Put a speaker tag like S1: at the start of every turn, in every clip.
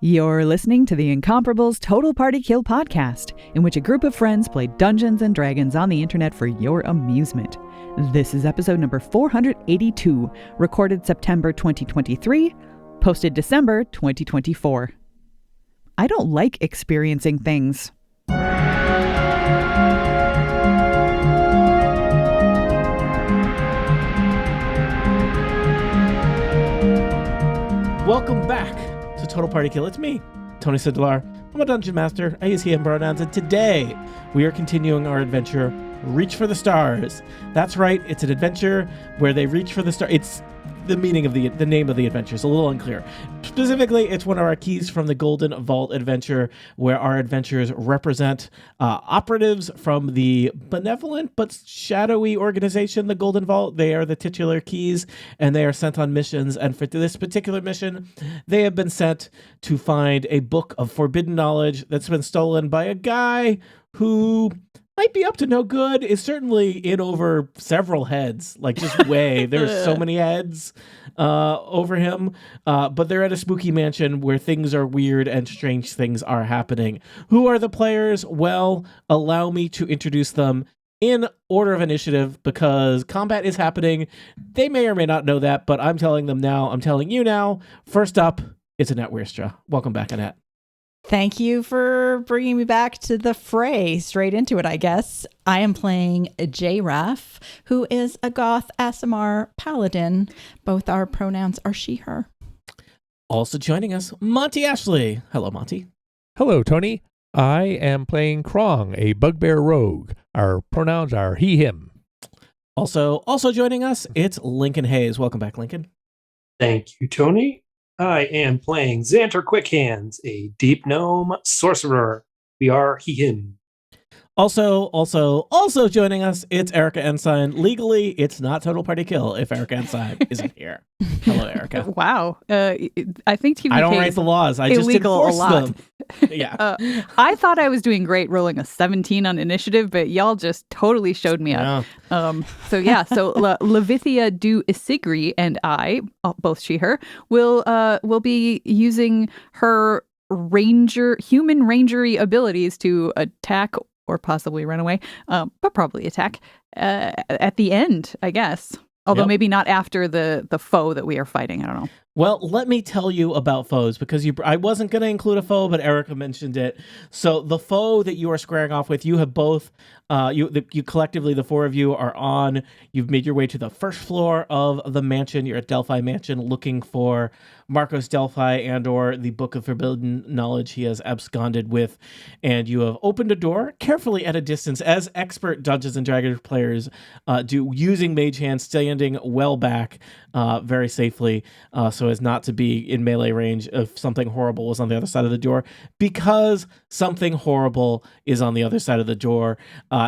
S1: You're listening to the Incomparables Total Party Kill podcast, in which a group of friends play Dungeons and Dragons on the internet for your amusement. This is episode number 482, recorded September 2023, posted December 2024. I don't like experiencing things.
S2: Welcome back to Total Party Kill. It's me, Tony Sidelar. I'm a dungeon master. I use he, him pronouns, and today we are continuing our adventure, Reach for the Stars. That's right, it's an adventure where they reach for the stars. It's the meaning of the name of the adventure is a little unclear. Specifically, it's one of our keys from the Golden Vault adventure, where our adventurers represent operatives from the benevolent but shadowy organization, the Golden Vault. They are the titular keys, and they are sent on missions. And for this particular mission, they have been sent to find a book of forbidden knowledge that's been stolen by a guy who might be up to no good, is certainly in over several heads, like just way. There's so many heads over him, but they're at a spooky mansion where things are weird and strange things are happening. Who are the players? Well, allow me to introduce them in order of initiative, because combat is happening. They may or may not know that, but I'm telling them now. I'm telling you now. First up, it's Annette Wierstra. Welcome back, Annette.
S3: Thank you for bringing me back to the fray. Straight into it, I guess. I am playing J-Raff, who is a goth ASMR paladin. Both our pronouns are she, her.
S2: Also joining us, Monty Ashley. Hello, Monty.
S4: Hello, Tony. I am playing Krong, a bugbear rogue. Our pronouns are he, him.
S2: Also joining us, it's Lincoln Hayes. Welcome back, Lincoln.
S5: Thank you, Tony. I am playing Xanter Quickhands, a deep gnome sorcerer. We are he, him.
S2: Also joining us, it's Erica Ensign. Legally, it's not Total Party Kill if Erica Ensign isn't here. Hello, Erica.
S1: Wow. I think
S2: I don't write the laws. I just enforce them. Yeah.
S1: I thought I was doing great rolling a 17 on initiative, but y'all just totally showed me up. So Levithia Du Isigri and I, both she, her, will be using her human rangery abilities to attack or possibly run away, but probably attack at the end, I guess. Although maybe not after the foe that we are fighting. I don't know.
S2: Well, let me tell you about foes, because I wasn't going to include a foe, but Erica mentioned it. So the foe that you are squaring off with, you have both, you collectively, the four of you are on. You've made your way to the first floor of the mansion. You're at Delphi Mansion looking for Marcos Delphi and or the Book of Forbidden Knowledge he has absconded with. And you have opened a door carefully at a distance, as expert Dungeons and Dragons players do, using Mage Hand, standing well back very safely, so as not to be in melee range if something horrible was on the other side of the door, because something horrible is on the other side of the door.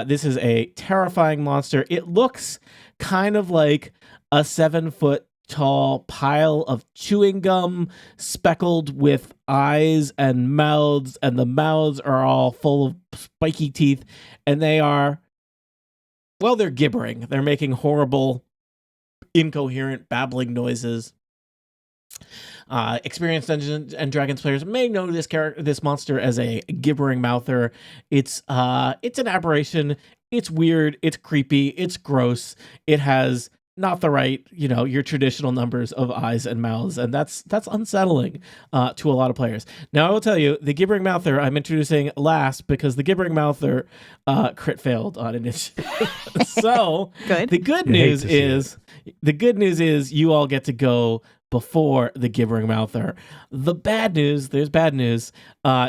S2: This is a terrifying monster. It looks kind of like a 7-foot tall pile of chewing gum speckled with eyes and mouths, and the mouths are all full of spiky teeth, and they're gibbering. They're making horrible, incoherent, babbling noises. Experienced Dungeons and Dragons players may know this monster as a gibbering mouther. It's an aberration. It's weird. It's creepy. It's gross. It has not the right, your traditional numbers of eyes and mouths, and that's unsettling to a lot of players. Now, I will tell you, the gibbering mouther I'm introducing last, because the gibbering mouther crit failed on initiative. So
S1: good.
S2: The good news is you all get to go before the gibbering mouther. The bad news, there's bad news,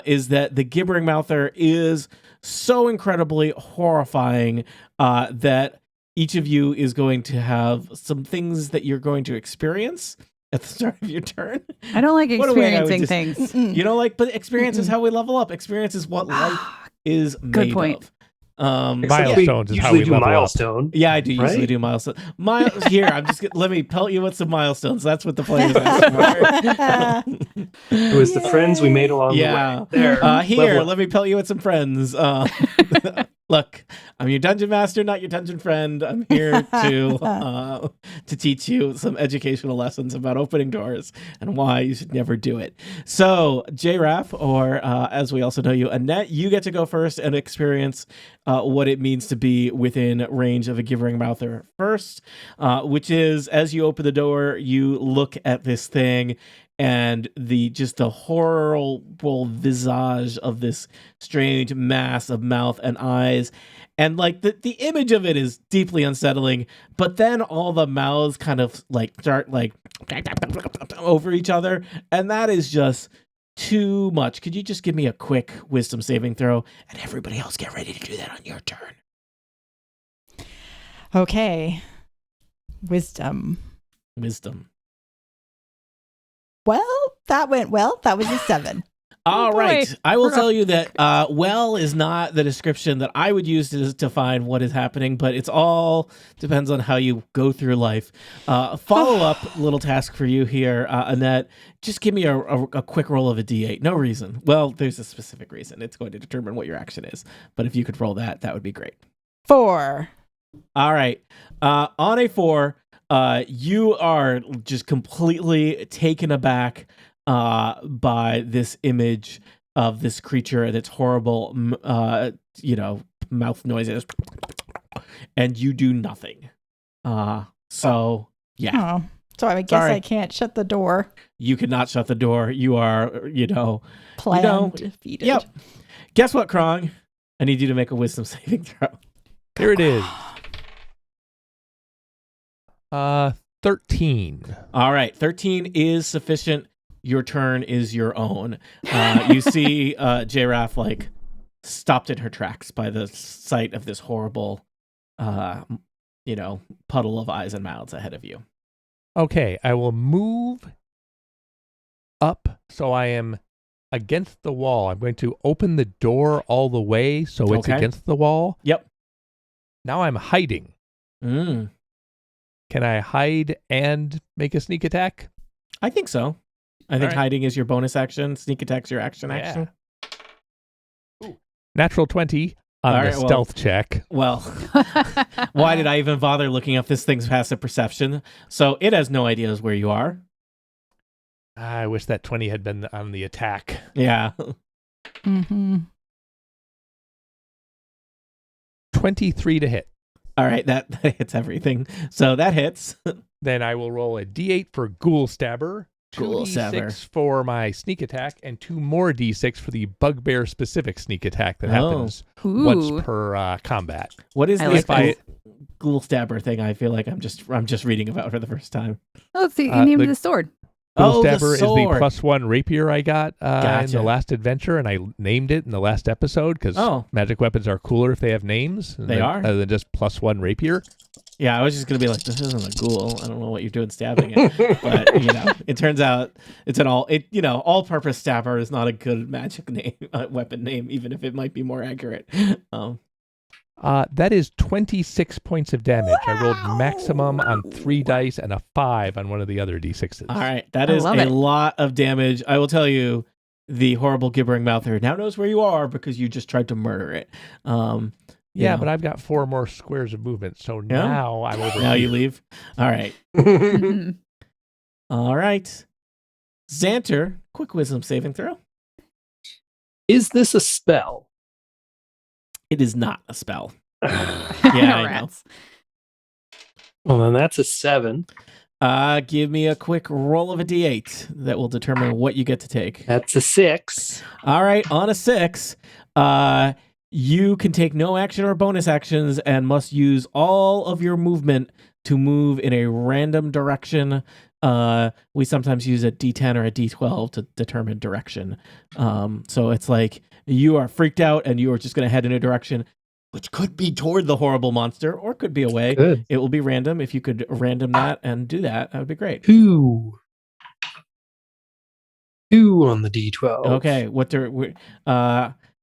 S2: is that the gibbering mouther is so incredibly horrifying that each of you is going to have some things that you're going to experience at the start of your turn.
S1: I don't like experiencing things.
S2: You don't like, but experience is how we level up. Experience is what life is made
S1: Good point.
S2: of.
S4: Milestones is how we level
S5: milestone.
S2: Up. Yeah, I do usually do milestones. Here, let me pelt you with some milestones. That's what the players ask for.
S5: It was the friends we made along the way.
S2: There. Let me pelt you with some friends. Look, I'm your dungeon master, not your dungeon friend. I'm here to teach you some educational lessons about opening doors and why you should never do it. So, JRAF, or as we also know you, Annette, you get to go first and experience what it means to be within range of a gibbering mouther first, which is as you open the door, you look at this thing and the horrible visage of this strange mass of mouth and eyes. And like the image of it is deeply unsettling, but then all the mouths kind of like start like over each other. And that is just too much. Could you just give me a quick wisdom saving throw? And everybody else get ready to do that on your turn.
S3: Okay. Wisdom. Well, that went well. That was a 7.
S2: All
S1: boy.
S2: right. I will tell you that well is not the description that I would use to define what is happening, but it's all depends on how you go through life. Follow-up little task for you here, Annette. Just give me a quick roll of a D8. No reason. Well, there's a specific reason. It's going to determine what your action is. But if you could roll that would be great.
S3: 4.
S2: All right. On a 4, you are just completely taken aback by this image of this creature and its horrible, mouth noises, and you do nothing. So yeah.
S3: Oh, so I guess
S2: Sorry.
S3: I can't shut the door.
S2: You cannot shut the door. You are,
S3: Plan defeated.
S2: Yep. Guess what, Krong? I need you to make a wisdom saving throw.
S4: Here it is. 13.
S2: All right, 13 is sufficient. Your turn is your own. You see J-Raff like stopped in her tracks by the sight of this horrible, puddle of eyes and mouths ahead of you.
S4: Okay, I will move up so I am against the wall. I'm going to open the door all the way so it's
S2: Okay.
S4: against the wall.
S2: Yep.
S4: Now I'm hiding.
S2: Mm,
S4: Can I hide and make a sneak attack?
S2: I think so. I think
S4: All right.
S2: hiding is your bonus action. Sneak attack's your action.
S4: Ooh. Natural 20 on
S2: All
S4: the
S2: right, well-
S4: stealth check.
S2: Well, why did I even bother looking up this thing's passive perception? So it has no ideas where you are.
S4: I wish that 20 had been on the attack.
S2: Yeah.
S3: Mm-hmm.
S4: 23 to hit.
S2: All right, that hits everything. So that hits.
S4: Then I will roll a d8 for Ghoul Stabber,
S2: Ghoul
S4: 2d6
S2: Stabber.
S4: for my sneak attack, and 2 more d6 for the bugbear specific sneak attack that
S2: Oh.
S4: happens
S1: Ooh.
S4: once per combat.
S2: What is
S1: I
S2: this
S1: like
S2: ghoul stabber thing? I feel like I'm just reading about for the first time.
S1: Oh, it's the name
S4: the-
S1: of the sword.
S4: Ghoul
S2: the
S4: Stabber is the
S2: sword.
S4: +1 rapier I got in
S2: Gotcha.
S4: the last adventure, and I named it in the last episode because
S2: Oh.
S4: magic weapons are cooler if they have names.
S2: They are?
S4: Other than just +1 rapier.
S2: Yeah, I was just gonna be like, this isn't a ghoul. I don't know what you're doing stabbing it, but it turns out it's an all-purpose stabber is not a good magic name, weapon name, even if it might be more accurate.
S4: That is 26 points of damage. I rolled maximum on 3 dice and a 5 on one of the other d6s.
S2: All right, that
S1: I
S2: is
S1: love
S2: a
S1: it.
S2: lot of damage. I will tell you, the horrible gibbering mouther now knows where you are because you just tried to murder it.
S4: Yeah, but I've got 4 more squares of movement, so
S2: Yeah?
S4: now I'm over
S2: now
S4: here.
S2: you leave. All right,
S1: Mhm.
S2: all right. Xanter, quick wisdom saving throw.
S5: Is this a spell?
S2: It is not a spell. Yeah, I know.
S1: Rats.
S5: Well, then that's a 7.
S2: Give me a quick roll of a d8 that will determine what you get to take.
S5: That's a 6.
S2: All right, on a 6, you can take no action or bonus actions and must use all of your movement to move in a random direction. We sometimes use a d10 or a d12 to determine direction. So it's like you are freaked out and you are just going to head in a direction, which could be toward the horrible monster or could be away.
S5: Good.
S2: It will be random. If you could random that and do that, that would be great.
S5: 2. 2 on the D12.
S2: Okay,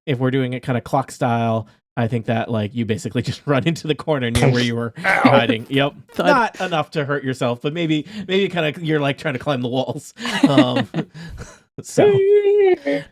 S2: if we're doing it kind of clock style, I think that like you basically just run into the corner near where you were hiding. Yep,
S1: Thud.
S2: not enough to hurt yourself, but maybe kind of you're like trying to climb the walls. So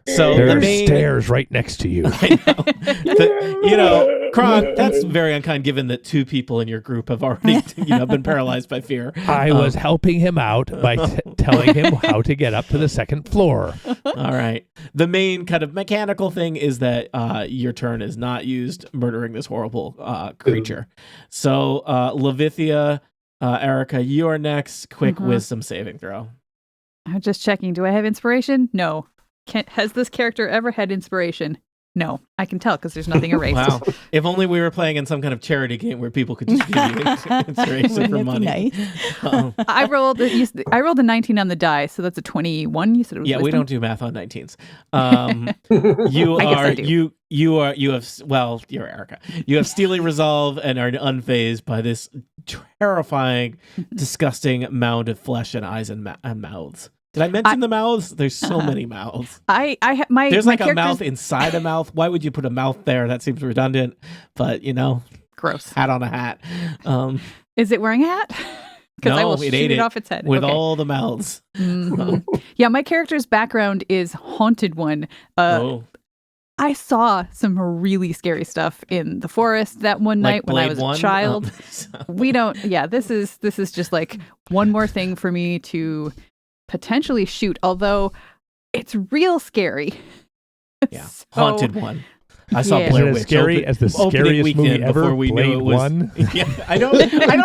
S5: So
S2: the
S4: There's
S2: main
S4: stairs right next to you.
S2: I know. Kron, that's very unkind given that 2 people in your group have already been paralyzed by fear.
S4: I was helping him out by telling him how to get up to the 2nd floor.
S2: All right. The main kind of mechanical thing is that your turn is not used murdering this horrible creature. So, Levithia, Erica, you are next. Quick wisdom saving throw.
S1: I'm just checking. Do I have inspiration? No. Has this character ever had inspiration? No. I can tell because there's nothing erased.
S2: Wow. If only we were playing in some kind of charity game where people could just give you inspiration for money.
S3: Nice.
S1: I rolled a 19 on the die, so that's a 21. You said it was
S2: we
S1: wisdom?
S2: don't do math on 19s. You're Erica. You have steely resolve and are unfazed by this terrifying, disgusting mound of flesh and eyes and mouths. Did I mention the mouths? There's so many mouths.
S1: There's
S2: like a mouth inside a mouth. Why would you put a mouth there? That seems redundant. But
S1: gross.
S2: Hat on a hat.
S1: Is it wearing a hat? Because I will
S2: it
S1: shoot
S2: ate
S1: it off its head
S2: with all the mouths.
S1: Yeah, my character's background is Haunted One. I saw some really scary stuff in the forest that one night when I was a child. We don't. Yeah, this is just like one more thing for me to potentially shoot, although it's real scary.
S2: Yeah,
S1: So,
S2: Haunted One. I saw
S4: Is
S2: Blair
S4: it as
S2: Witch
S4: scary as the scariest movie ever,
S2: before we
S4: Blade
S2: knew it was.
S4: 1?
S2: Yeah, I don't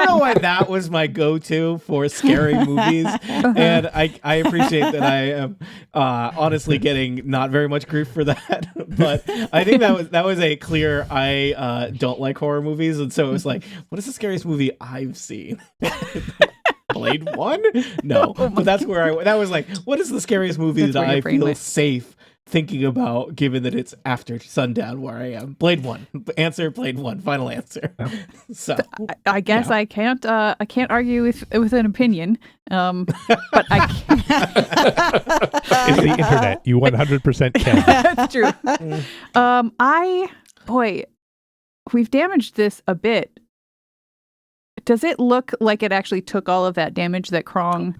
S2: know why that was my go-to for scary movies, and I appreciate that I am honestly getting not very much grief for that, but I think that was a clear I don't like horror movies, and so it was like, what is the scariest movie I've seen? Blade 1? No, but that's where that was like, what is the scariest movie that I feel safe thinking about, given that it's after sundown where I am? Blade 1. Answer, Blade 1. Final answer. So
S1: I guess I can't argue with an opinion. But I can't.
S4: It's the internet. You 100% can.
S1: That's true. We've damaged this a bit. Does it look like it actually took all of that damage that Krong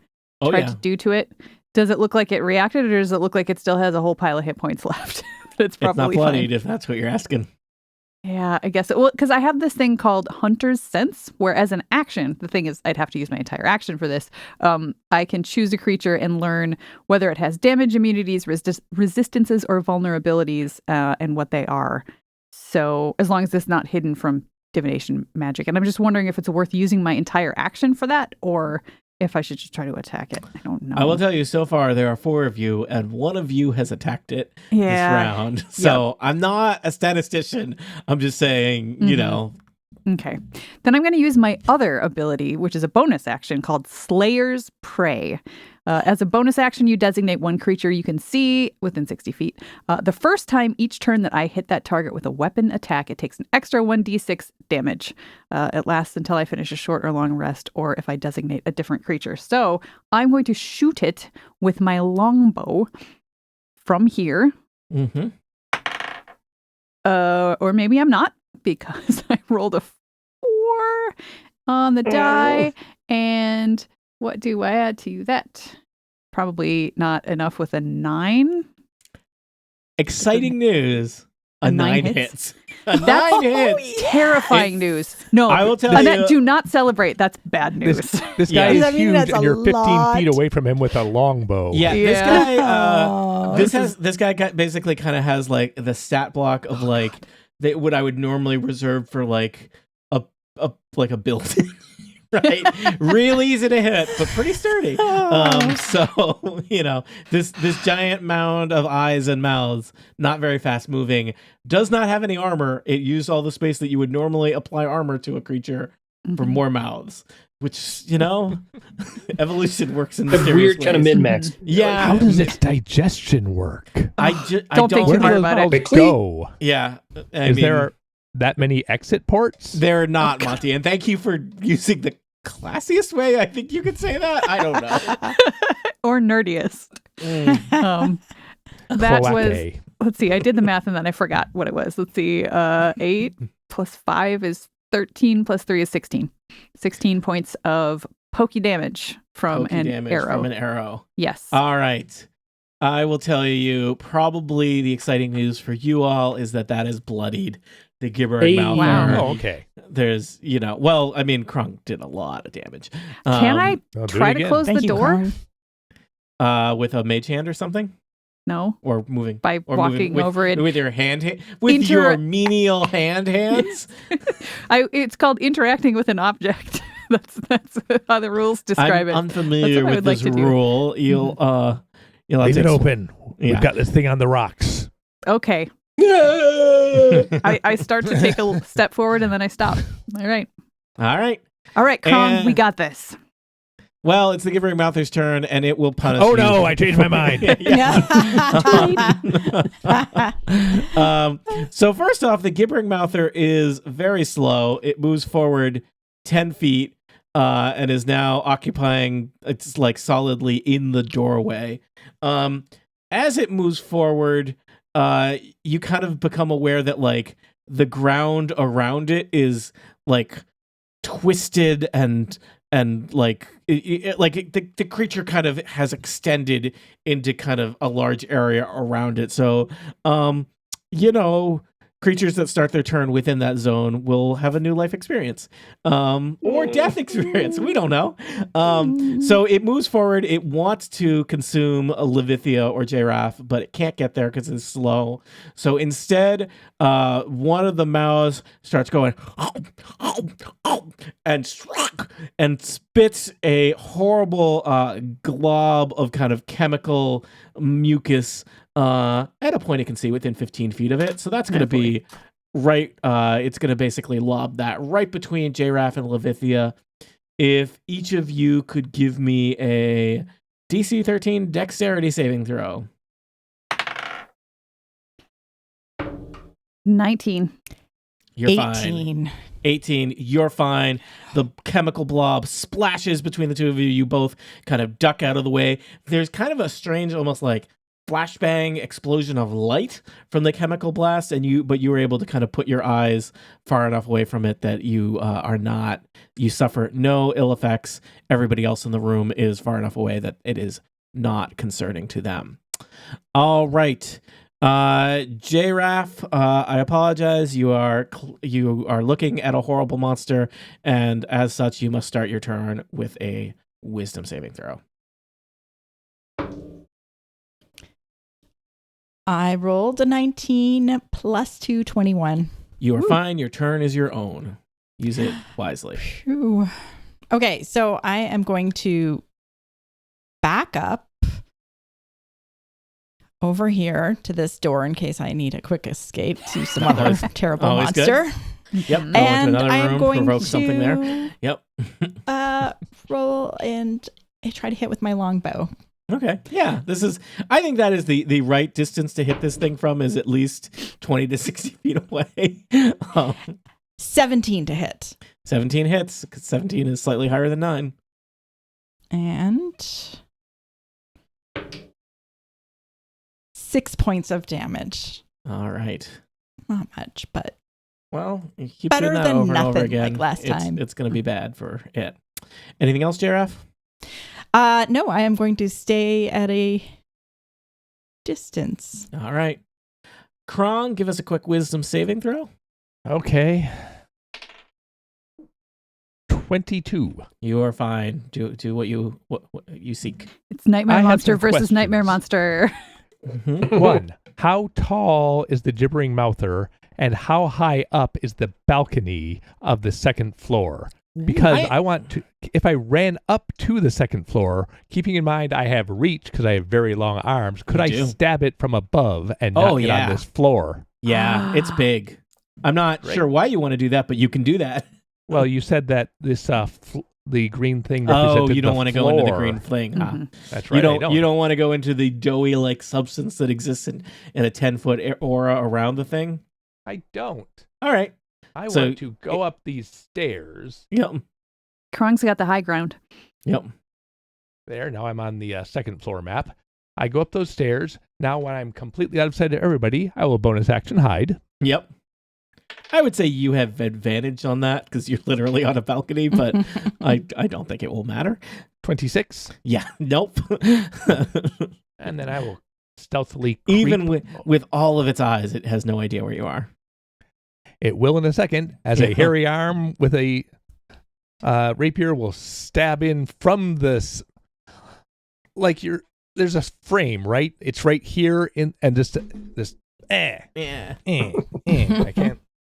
S1: tried to do to it? Does it look like it reacted, or does it look like it still has a whole pile of hit points left? It's probably
S2: not bloodied,
S1: fine.
S2: if that's what you're asking.
S1: Yeah, I guess. Because I have this thing called Hunter's Sense, where as an action, the thing is, I'd have to use my entire action for this. I can choose a creature and learn whether it has damage, immunities, resistances, or vulnerabilities, and what they are. So as long as it's not hidden from divination magic. And I'm just wondering if it's worth using my entire action for that, or if I should just try to attack it. I don't know.
S2: I will tell you, so far there are 4 of you, and 1 of you has attacked it this round. So I'm not a statistician. I'm just saying, you know.
S1: Okay. Then I'm going to use my other ability, which is a bonus action called Slayer's Prey. As a bonus action, you designate one creature you can see within 60 feet. The first time each turn that I hit that target with a weapon attack, it takes an extra 1d6 damage. It lasts until I finish a short or long rest, or if I designate a different creature. So I'm going to shoot it with my longbow from here.
S2: Mm-hmm.
S1: Or maybe I'm not, because I rolled a 4 on the die. And what do I add to that? Probably not enough with a 9.
S2: Exciting news. A 9 hits. A 9 hits.
S1: Terrifying news. No,
S2: I will tell you.
S1: Do not celebrate. That's bad news.
S4: This guy is huge, and you're 15 feet away from him with a longbow.
S2: Yeah, this guy basically kind of has like the stat block of like what I would normally reserve for like a building. Right, real easy to hit, but pretty sturdy. So this giant mound of eyes and mouths, not very fast moving, does not have any armor. It used all the space that you would normally apply armor to a creature for more mouths, which evolution works in mysterious
S5: weird
S2: ways.
S5: kind of min-max.
S2: Yeah,
S4: how does its digestion work?
S2: I
S1: don't think too hard about it.
S4: Go.
S2: Yeah,
S4: Is there that many exit ports?
S2: They're not, Monty, and thank you for using the classiest way I think you could say that. I don't know.
S1: Or nerdiest. That was, let's see, I did the math and then I forgot what it was. Let's see, 8 plus 5 is 13 plus 3 is 16. 16 points of pokey damage from an arrow. Yes.
S2: All right. I will tell you, probably the exciting news for you all is that is bloodied. the gibbering
S5: Hey.
S2: mouth.
S1: Wow.
S4: Oh, okay.
S2: There's, well, I mean, Krunk did a lot of damage.
S1: Can I
S4: I'll do
S1: try
S4: it
S1: to
S4: again.
S1: close
S3: Thank
S1: the
S3: you,
S1: door?
S3: Kong.
S2: With a mage hand or something?
S1: No,
S2: Or moving?
S1: by
S2: Or
S1: walking
S2: moving
S1: over it.
S2: with your with your menial hands?
S1: It's called interacting with an object. That's how the rules describe
S2: I'm
S1: it.
S2: unfamiliar
S1: That's what I
S2: with
S1: would like
S2: this
S1: to do.
S2: rule. You'll have
S4: Leave
S2: to
S4: it open.
S2: Yeah.
S4: We've got this thing on the rocks.
S1: Okay. I start to take a step forward and then I stop. All right.
S2: All right.
S1: Krong, we got this.
S2: Well, it's the gibbering mouther's turn, and it will punish
S4: Oh
S2: you.
S4: no, I changed my mind.
S2: So first off, the gibbering mouther is very slow. It moves forward 10 feet and is now occupying, it's like solidly in the doorway. As it moves forward, you kind of become aware that like the ground around it is like twisted and like the creature kind of has extended into kind of a large area around it. So creatures that start their turn within that zone will have a new life experience or death experience. We don't know. So it moves forward. It wants to consume a Levithia or Jiraf, but it can't get there because it's slow. So instead, one of the mouths starts going and spits a horrible glob of kind of chemical mucus at a point it can see within 15 feet of it. So that's going to be right. It's going to basically lob that right between Jiraf and Levithia. If each of you could give me a DC 13 dexterity saving throw.
S1: 19.
S2: You're
S3: 18.
S2: fine. 18. You're fine. The chemical blob splashes between the two of you. You both kind of duck out of the way. There's kind of a strange, almost like flashbang explosion of light from the chemical blast, but you were able to kind of put your eyes far enough away from it that you you suffer no ill effects. Everybody else in the room is far enough away that it is not concerning to them. All right. Jiraf, I apologize. You are looking at a horrible monster, and as such, you must start your turn with a wisdom saving throw.
S3: I rolled a 19 plus 2, 21.
S2: You are fine. Your turn is your own. Use it wisely.
S3: Phew. Okay, so I am going to back up over here to this door in case I need a quick escape to some other terrible
S2: always
S3: monster.
S2: Yep. Go into
S3: And
S2: another
S3: I am
S2: room,
S3: going
S2: provoke
S3: to
S2: something there. Yep.
S3: roll and I try to hit with my longbow.
S2: Okay. Yeah. I think that is the right distance to hit this thing from, is at least 20 to 60 feet away.
S3: 17 to hit.
S2: 17 hits, because 17 is slightly higher than 9.
S3: And 6 points of damage.
S2: All right.
S3: Not much, but
S2: Well, you keep
S3: better
S2: doing that
S3: than
S2: over and over
S3: nothing,
S2: again.
S3: like last time.
S2: It's going to be bad for it. Anything else, Giraffe?
S3: no, I am going to stay at a distance.
S2: All right. Krong, give us a quick wisdom saving throw.
S4: Okay. 22.
S2: You are fine. Do what you seek.
S1: It's Nightmare
S4: I have
S1: Monster
S4: some
S1: versus Nightmare
S4: questions.
S1: Monster.
S4: 1. How tall is the gibbering mouther, and how high up is the balcony of the second floor? Because I want to, if I ran up to the second floor, keeping in mind I have reach because I have very long arms, could I stab it from above and not get on this floor?
S2: Yeah, it's big. I'm not sure why you want to do that, but you can do that.
S4: Well, you said that this the green thing represented
S2: you don't want to go into the green
S4: floor.
S2: thing.
S1: Mm-hmm.
S4: That's right.
S2: You don't want to go into the doughy like substance that exists in a 10-foot aura around the thing.
S4: I don't.
S2: All right.
S4: I want to go up these stairs.
S2: Yep.
S1: Krong's got the high ground.
S2: Yep.
S4: There. Now I'm on the second floor map. I go up those stairs. Now when I'm completely out of sight of everybody, I will bonus action hide.
S2: Yep. I would say you have advantage on that because you're literally on a balcony, but I don't think it will matter.
S4: 26.
S2: Yeah. Nope.
S4: And then I will stealthily creep.
S2: Even with all of its eyes, it has no idea where you are.
S4: It will in a second, as a hairy arm with a rapier will stab in from this. Like there's a frame, right? It's right here and just this. I can't.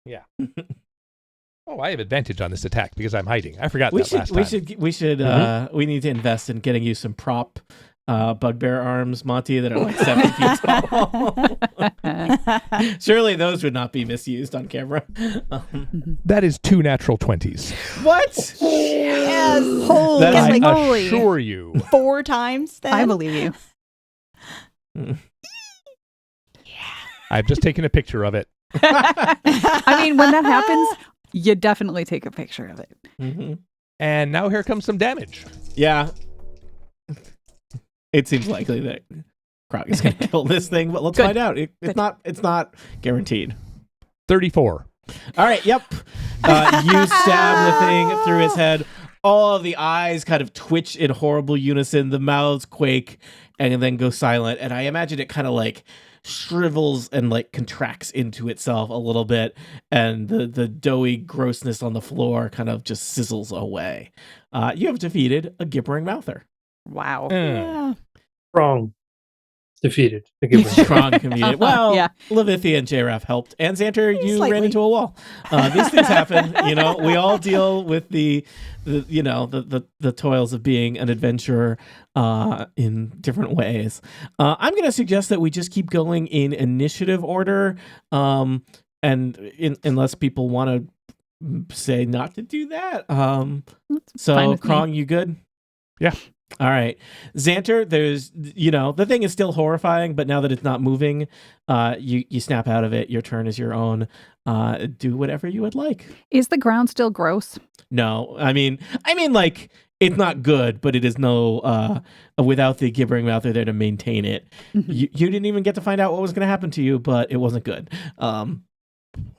S4: Yeah. Oh, I have advantage on this attack because I'm hiding. I forgot last time.
S2: We need to invest in getting you some prop bugbear arms, Monty, that are like 7 feet tall. Surely those would not be misused on camera.
S4: That is 2 natural 20s.
S2: What?
S3: Yes.
S4: I
S1: holy.
S4: assure you.
S3: 4 times then?
S1: I believe you.
S4: I've just taken a picture of it.
S1: I mean, when that happens, you definitely take a picture of it.
S2: Mm-hmm.
S4: And now here comes some damage.
S2: Yeah. It seems likely that Krog is going to kill this thing, but let's find out. It's not guaranteed.
S4: 34.
S2: All right, yep. You stab the thing through his head. All of the eyes kind of twitch in horrible unison. The mouths quake and then go silent. And I imagine it kind of like shrivels and like contracts into itself a little bit. And the doughy grossness on the floor kind of just sizzles away. You have defeated a gibbering mouther.
S1: Wow.
S3: Yeah.
S5: Wrong. Defeated.
S2: Strong community. Well,
S1: Yeah.
S2: Levithia and J-Raf helped. And Xanter, you
S3: Slightly.
S2: ran into a wall. These things happen. We all deal with the toils of being an adventurer in different ways. I'm going to suggest that we just keep going in initiative order. Unless people want to say not to do that.
S1: Fine
S2: So,
S1: with me.
S2: Krong, you good?
S4: Yeah.
S2: All right. Xanter, there's, the thing is still horrifying, but now that it's not moving, you snap out of it. Your turn is your own. Do whatever you would like.
S1: Is the ground still gross?
S2: No, I mean, like, it's not good, but it is no, without the gibbering mouther there to maintain it. You didn't even get to find out what was going to happen to you, but it wasn't good.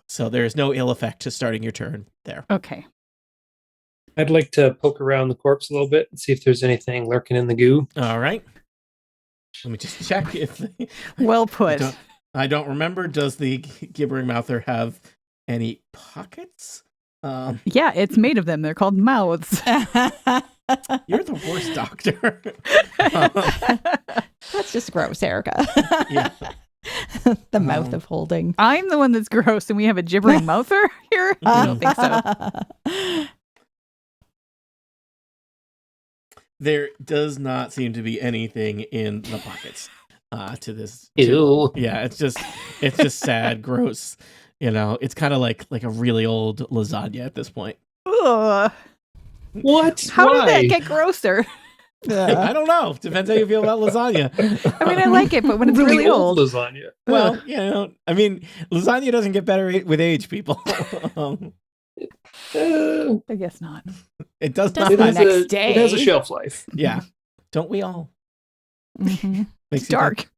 S2: So there is no ill effect to starting your turn there.
S1: Okay.
S5: I'd like to poke around the corpse a little bit and see if there's anything lurking in the goo.
S2: All right. Let me just check if...
S1: Well put.
S2: I don't remember. Does the gibbering mouther have any pockets?
S1: Yeah, it's made of them. They're called mouths.
S2: You're the worst doctor.
S3: That's just gross, Erica.
S2: Yeah.
S3: The mouth of holding.
S1: I'm the one that's gross, and we have a gibbering mouther here? I don't think so.
S2: There does not seem to be anything in the pockets to this.
S5: Ew.
S2: Yeah, it's just sad, gross. It's kind of like a really old lasagna at this point.
S1: Ugh.
S5: What?
S1: How did
S5: Why?
S1: that get grosser?
S2: I don't know. Depends how you feel about lasagna.
S1: I mean, I like it, but when it's really old.
S5: lasagna.
S2: Well, lasagna doesn't get better with age, people.
S1: I guess not.
S2: It does
S3: Does
S2: not.
S3: the next day.
S5: It has a shelf life.
S2: Yeah. Don't we all?
S3: Mhm.
S2: Makes
S1: It's
S2: you
S1: dark.
S2: think.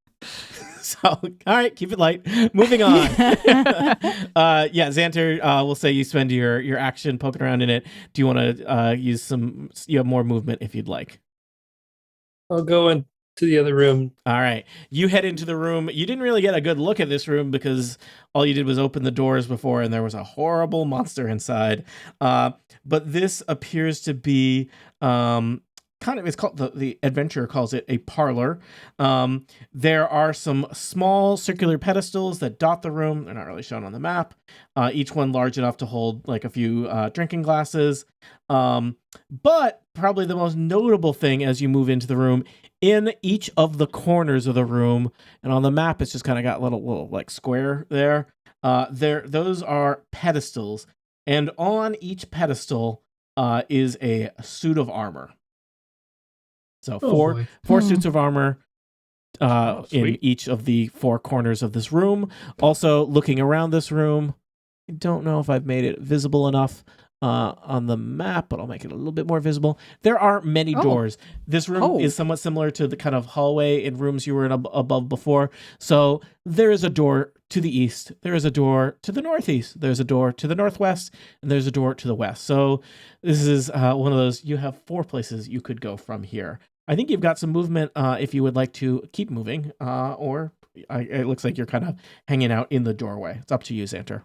S2: So, all right, keep it light. Moving on. Xanter, we'll say you spend your action poking around in it. Do you want to use some? You have more movement if you'd like.
S5: I'll go into the other room.
S2: All right. You head into the room. You didn't really get a good look at this room because all you did was open the doors before and there was a horrible monster inside. But this appears to be it's called, the adventurer calls it a parlor. There are some small circular pedestals that dot the room. They're not really shown on the map. Each one large enough to hold like a few drinking glasses. But probably the most notable thing as you move into the room, in each of the corners of the room, and on the map it's just kind of got little like square there. Those are pedestals, and on each pedestal is a suit of armor. So four suits of armor in
S4: sweet.
S2: each of the 4 corners of this room. Also, looking around this room, I don't know if I've made it visible enough on the map, but I'll make it a little bit more visible. There are many doors. This room is somewhat similar to the kind of hallway in rooms you were in above before. So there is a door to the east. There is a door to the northeast. There's a door to the northwest, and there's a door to the west. So this is one of those, you have 4 places you could go from here. I think you've got some movement if you would like to keep moving, or it looks like you're kind of hanging out in the doorway. It's up to you, Xanter.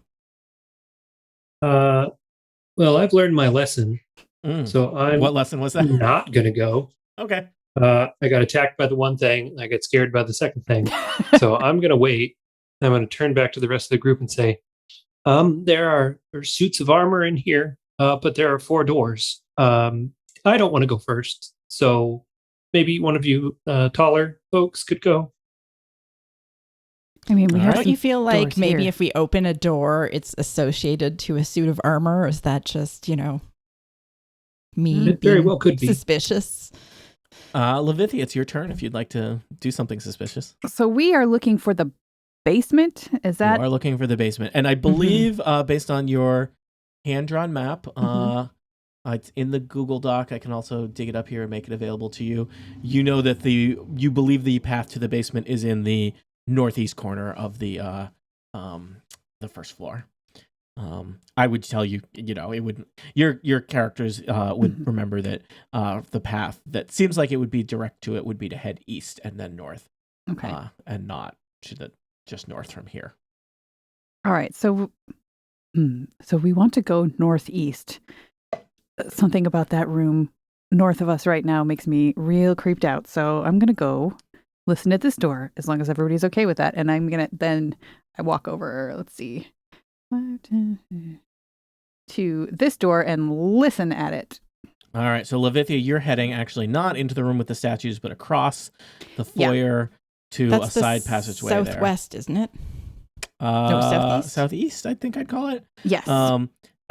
S5: Well, I've learned my lesson,
S2: Mm.
S5: so I'm
S2: What lesson was that?
S5: not gonna go.
S2: Okay.
S5: I got attacked by the one thing. I got scared by the second thing. So I'm gonna wait. I'm gonna turn back to the rest of the group and say, there's suits of armor in here, but there are 4 doors. I don't want to go first, so maybe one of you taller folks could go.
S1: I mean, we
S2: All
S1: have
S2: right.
S3: Don't you feel like
S1: doors
S3: maybe
S1: here.
S3: if we open a door, it's associated to a suit of armor? Or is that just, me
S5: It very
S3: being
S5: well could be.
S3: suspicious?
S2: Levithia, it's your turn if you'd like to do something suspicious.
S1: So we are looking for the basement. Is that?
S2: You are looking for the basement. And I believe, based on your hand-drawn map, it's in the Google Doc. I can also dig it up here and make it available to you. You know that you believe the path to the basement is in the northeast corner of the first floor. I would tell you, it would. Your characters would remember that the path that seems like it would be direct to it would be to head east and then north,
S1: Okay.
S2: and not to just north from here.
S1: All right. So we want to go northeast. Something about that room north of us right now makes me real creeped out. So I'm going to go listen at this door as long as everybody's okay with that. And I'm going to then I walk over, let's see, to this door and listen at it.
S2: All right. So Levithia, you're heading actually not into the room with the statues, but across the foyer to
S3: That's
S2: a side passageway
S3: southwest, isn't it?
S2: there.
S3: Southeast?
S2: Southeast, I think I'd call it.
S1: Yes.
S2: All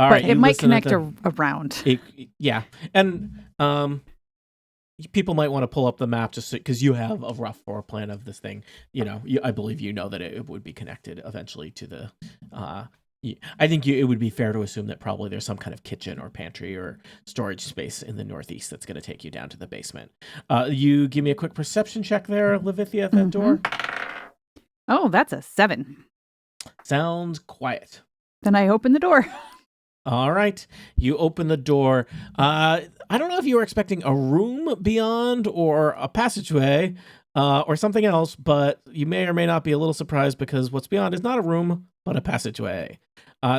S1: but
S2: right.
S1: it might connect around.
S2: Yeah. And people might want to pull up the map just because you have a rough floor plan of this thing. I believe that it would be connected eventually to the. I think it would be fair to assume that probably there's some kind of kitchen or pantry or storage space in the northeast that's going to take you down to the basement. You give me a quick perception check there, Levithia, at that door.
S1: Oh, that's a 7.
S2: Sounds quiet.
S1: Then I open the door.
S2: All right. You open the door. I don't know if you were expecting a room beyond or a passageway or something else, but you may or may not be a little surprised because what's beyond is not a room, but a passageway.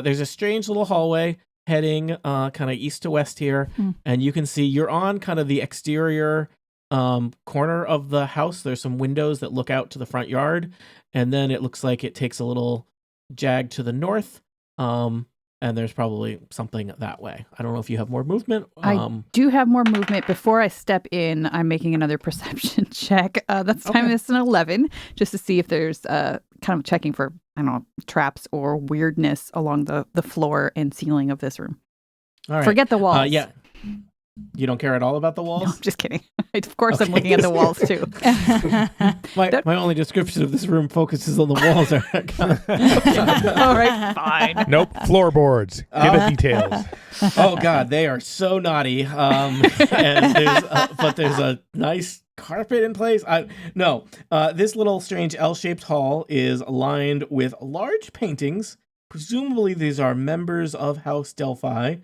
S2: There's a strange little hallway heading kind of east to west here, and you can see you're on kind of the exterior corner of the house. There's some windows that look out to the front yard, and then it looks like it takes a little jag to the north. And there's probably something that way. I don't know if you have more movement.
S1: I do have more movement. Before I step in, I'm making another perception check. That's time it's an 11, just to see if there's kind of checking for, I don't know, traps or weirdness along the floor and ceiling of this room.
S2: All right.
S1: Forget the walls.
S2: Yeah. You don't care at all about the walls?
S1: No, I'm just kidding. Of course, I'm looking at the walls too.
S2: My only description of this room focuses on the walls.
S1: All right, fine.
S4: Nope, floorboards. Give it details.
S2: Oh God, they are so naughty. And there's a nice carpet in place. This little strange L-shaped hall is lined with large paintings. Presumably, these are members of House Delphi.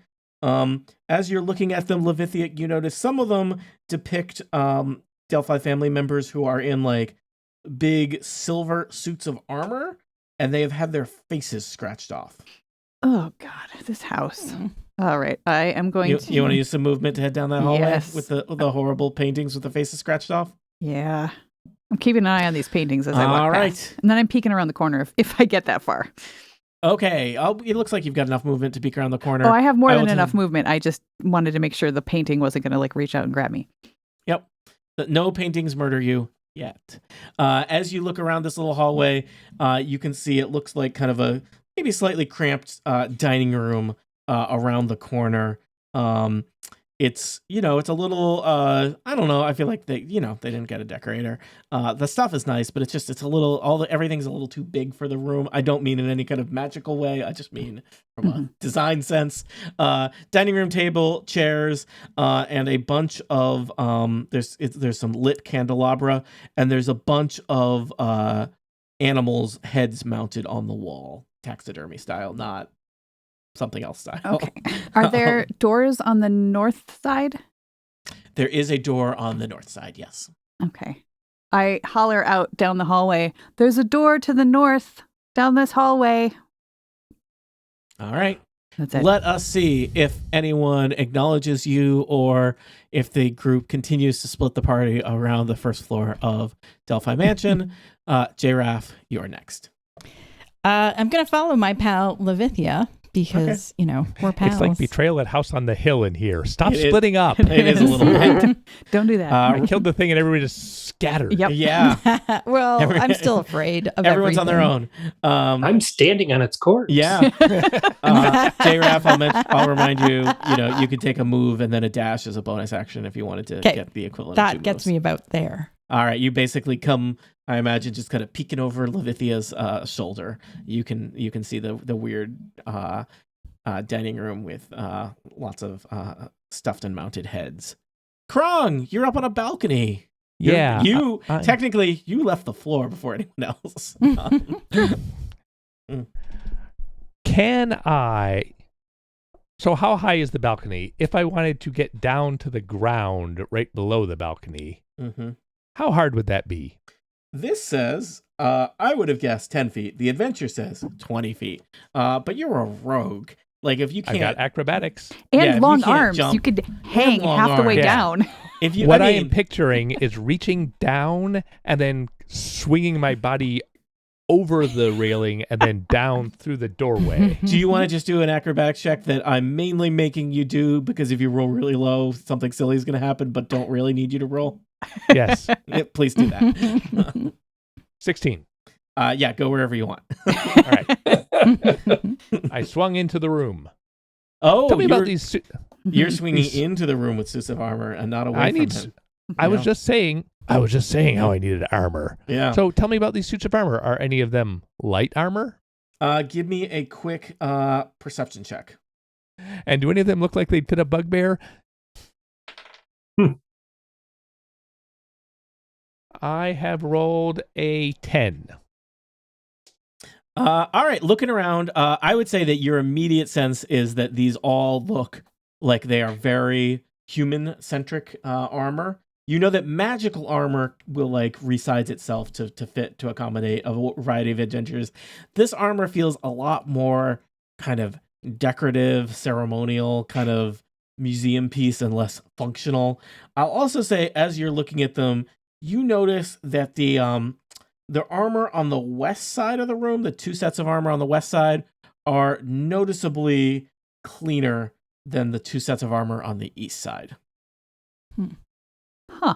S2: As you're looking at them, Levithia, you notice some of them depict Delphi family members who are in like big silver suits of armor, and they have had their faces scratched off.
S1: Oh God, this house. All right, I am going to.
S2: You want to use some movement to head down that hallway
S1: Yes.
S2: with the horrible paintings with the faces scratched off?
S1: Yeah, I'm keeping an eye on these paintings as I walk
S2: All right.
S1: past, and then I'm peeking around the corner if I get that far.
S2: Okay, it looks like you've got enough movement to peek around the corner.
S1: Oh, I have more than enough movement. I just wanted to make sure the painting wasn't going to like reach out and grab me.
S2: Yep. No paintings murder you yet. As you look around this little hallway, you can see it looks like kind of a maybe slightly cramped dining room around the corner. It's it's a little I don't know. I feel like they didn't get a decorator. The stuff is nice, but it's a little everything's a little too big for the room. I don't mean in any kind of magical way. I just mean from a design sense. Dining room table, chairs, and a bunch of there's some lit candelabra, and there's a bunch of animals' heads mounted on the wall, taxidermy style, not something else style.
S1: Okay. Are there doors on the north side?
S2: There is a door on the north side, yes.
S1: Okay. I holler out down the hallway. There's a door to the north down this hallway.
S2: All right.
S1: That's it.
S2: Let us see if anyone acknowledges you or if the group continues to split the party around the first floor of Delphi Mansion. J-Raff, you're next.
S3: I'm going to follow my pal Levithia because, we're pals.
S4: It's like betrayal at House on the Hill in here. Stop
S2: It is.
S4: splitting up.
S2: It is a little bit.
S1: Don't do that.
S4: I killed the thing and everybody just scattered.
S1: Yep.
S2: Yeah.
S3: Well, I'm still afraid of
S2: Everyone's on their
S3: everything.
S2: own.
S5: I'm standing on its corpse.
S2: Yeah. J-Raff, I'll remind you, you could take a move and then a dash as a bonus action if you wanted to get the equivalent of 2
S3: That gets
S2: moves.
S3: me about there.
S2: All right, you basically come, I imagine, just kind of peeking over Levithia's shoulder. You can see the weird dining room with lots of stuffed and mounted heads. Krong, you're up on a balcony. Technically, you left the floor before anyone else.
S4: Can I... So how high is the balcony? If I wanted to get down to the ground right below the balcony, how hard would that be?
S2: This says, I would have guessed 10 feet. The adventure says 20 feet. But you're a rogue. Like, if you can't...
S4: I got acrobatics.
S1: And long
S2: if you can't
S1: arms.
S2: jump,
S1: You could hang
S2: long
S1: half the way
S2: arms.
S1: down.
S4: What I am picturing is reaching down and then swinging my body over the railing and then down through the doorway.
S2: Do you want to just do an acrobatics check that I'm mainly making you do because if you roll really low, something silly is going to happen, but don't really need you to roll?
S4: Yes.
S2: Yeah, please do that.
S4: 16.
S2: Yeah, go wherever you want.
S4: All right. I swung into the room.
S2: Oh,
S4: Tell me about these...
S2: You're swinging into the room with suits of armor and not away from him.
S4: I was just saying how I needed armor.
S2: Yeah.
S4: So tell me about these suits of armor. Are any of them light armor?
S2: Give me a quick perception check.
S4: And do any of them look like they'd fit a bugbear? I have rolled a 10.
S2: All right, looking around, I would say that your immediate sense is that these all look like they are very human-centric armor. You know that magical armor will resize itself to fit to accommodate a variety of adventures. This armor feels a lot more kind of decorative, ceremonial, kind of museum piece and less functional. I'll also say, as you're looking at them, you notice that the armor on the west side of the room, the 2 sets of armor on the west side, are noticeably cleaner than the 2 sets of armor on the east side.
S1: Huh.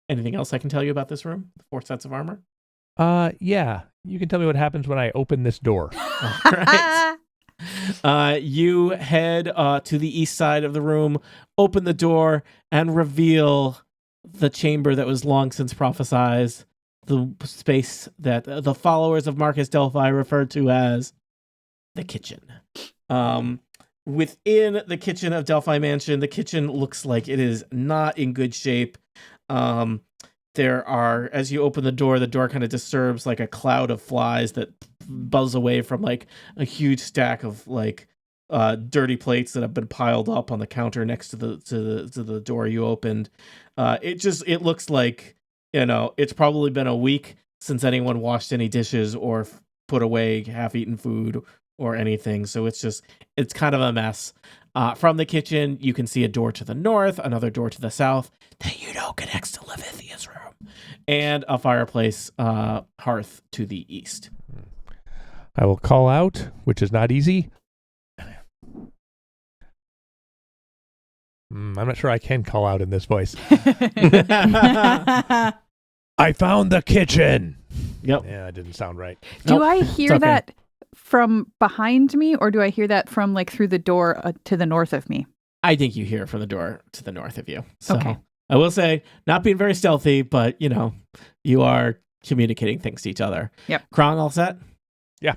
S2: Anything else I can tell you about this room? The 4 sets of armor?
S4: Yeah. You can tell me what happens when I open this door.
S2: All right. You head to the east side of the room, open the door, and reveal the chamber that was long since prophesized, the space that the followers of Marcus Delphi referred to as the kitchen. Within the kitchen of Delphi Mansion, the kitchen looks like it is not in good shape. There are, as you open the door kind of disturbs like a cloud of flies that buzz away from like a huge stack of dirty plates that have been piled up on the counter next to the door you opened. It looks like, it's probably been a week since anyone washed any dishes or put away half-eaten food or anything. So it's kind of a mess. From the kitchen, you can see a door to the north, another door to the south that connects to Levithia's room, and a fireplace hearth to the east.
S4: I will call out, which is not easy. I'm not sure I can call out in this voice. I found the kitchen.
S2: Yep.
S4: Yeah, that didn't sound right.
S1: Do I hear
S2: okay.
S1: that from behind me, or do I hear that from through the door to the north of me?
S2: I think you hear it from the door to the north of you. So
S1: Okay.
S2: I will say, not being very stealthy, but you are communicating things to each other.
S1: Yep.
S2: Krong, all set?
S4: Yeah.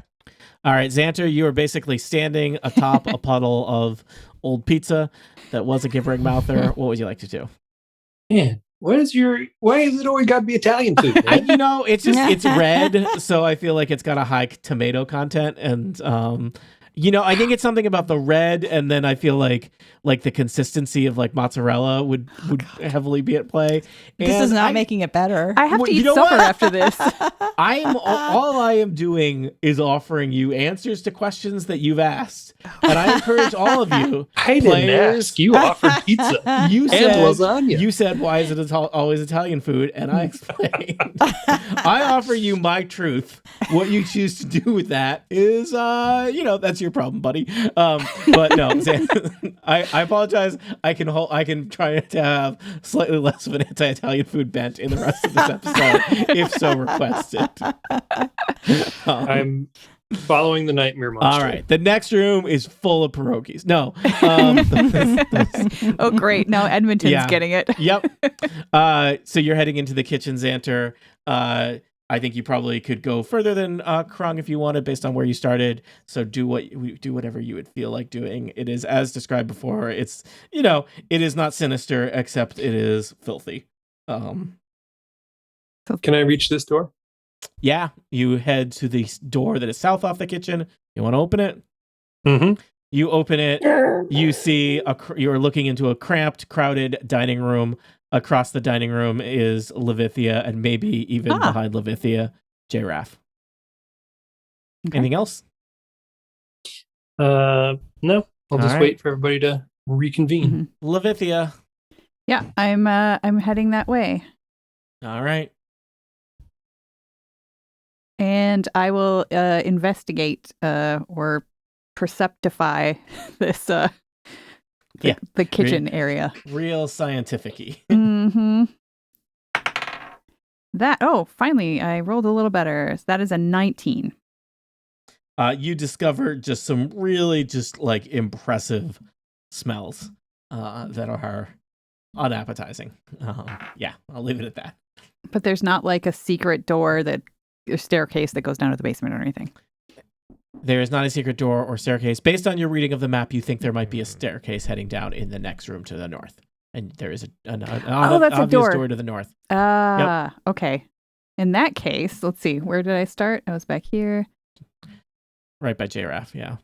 S2: All right, Xanter, you are basically standing atop a puddle of old pizza that was a gibbering mouther. What would you like to do?
S5: Man, why is it always got to be Italian food? Man?
S2: It's red, so I feel like it's got a high tomato content, and I think it's something about the red, and then I feel like the consistency of like mozzarella would heavily be at play.
S3: This is not making it better.
S1: I have to eat
S2: you know
S1: supper
S2: what?
S1: after this.
S2: All I am doing is offering you answers to questions that you've asked, and I encourage all of you.
S5: I didn't ask. You offered pizza.
S2: You said
S5: and lasagna.
S2: You said, "Why is it always Italian food?" And I explained. I offer you my truth. What you choose to do with that is, that's your problem, buddy. But no, I apologize. I can try to have slightly less of an anti-Italian food bent in the rest of this episode, if so requested.
S5: I'm following the nightmare monster.
S2: All right, the next room is full of pierogies. No.
S1: Oh, great! Now Edmonton's getting it.
S2: Yep. So you're heading into the kitchen, Xanter. I think you probably could go further than Krung if you wanted, based on where you started. So do whatever you would feel like doing. It is as described before. It's it is not sinister, except it is filthy.
S5: Can I reach this door?
S2: Yeah, you head to the door that is south off the kitchen. You want to open it?
S5: Mm-hmm.
S2: You open it. You see you're looking into a cramped, crowded dining room. Across the dining room is Levithia, and maybe even behind Levithia, J-Raff. Okay. Anything else?
S5: No. I'll just wait for everybody to reconvene.
S2: Mm-hmm. Levithia.
S1: Yeah, I'm heading that way.
S2: All right.
S1: And I will investigate or perceptify this the kitchen area.
S2: Real scientific-y.
S1: Mm-hmm. Finally, I rolled a little better. So that is a 19.
S2: You discover just some really just like impressive smells that are unappetizing. I'll leave it at that.
S1: But there's not like a secret door a staircase that goes down to the basement or anything.
S2: There is not a secret door or staircase. Based on your reading of the map, you think there might be a staircase heading down in the next room to the north. And there is an obvious
S1: a door
S2: to the north.
S1: Okay. In that case, let's see. Where did I start? I was back here.
S2: Right by J-Raff, yeah.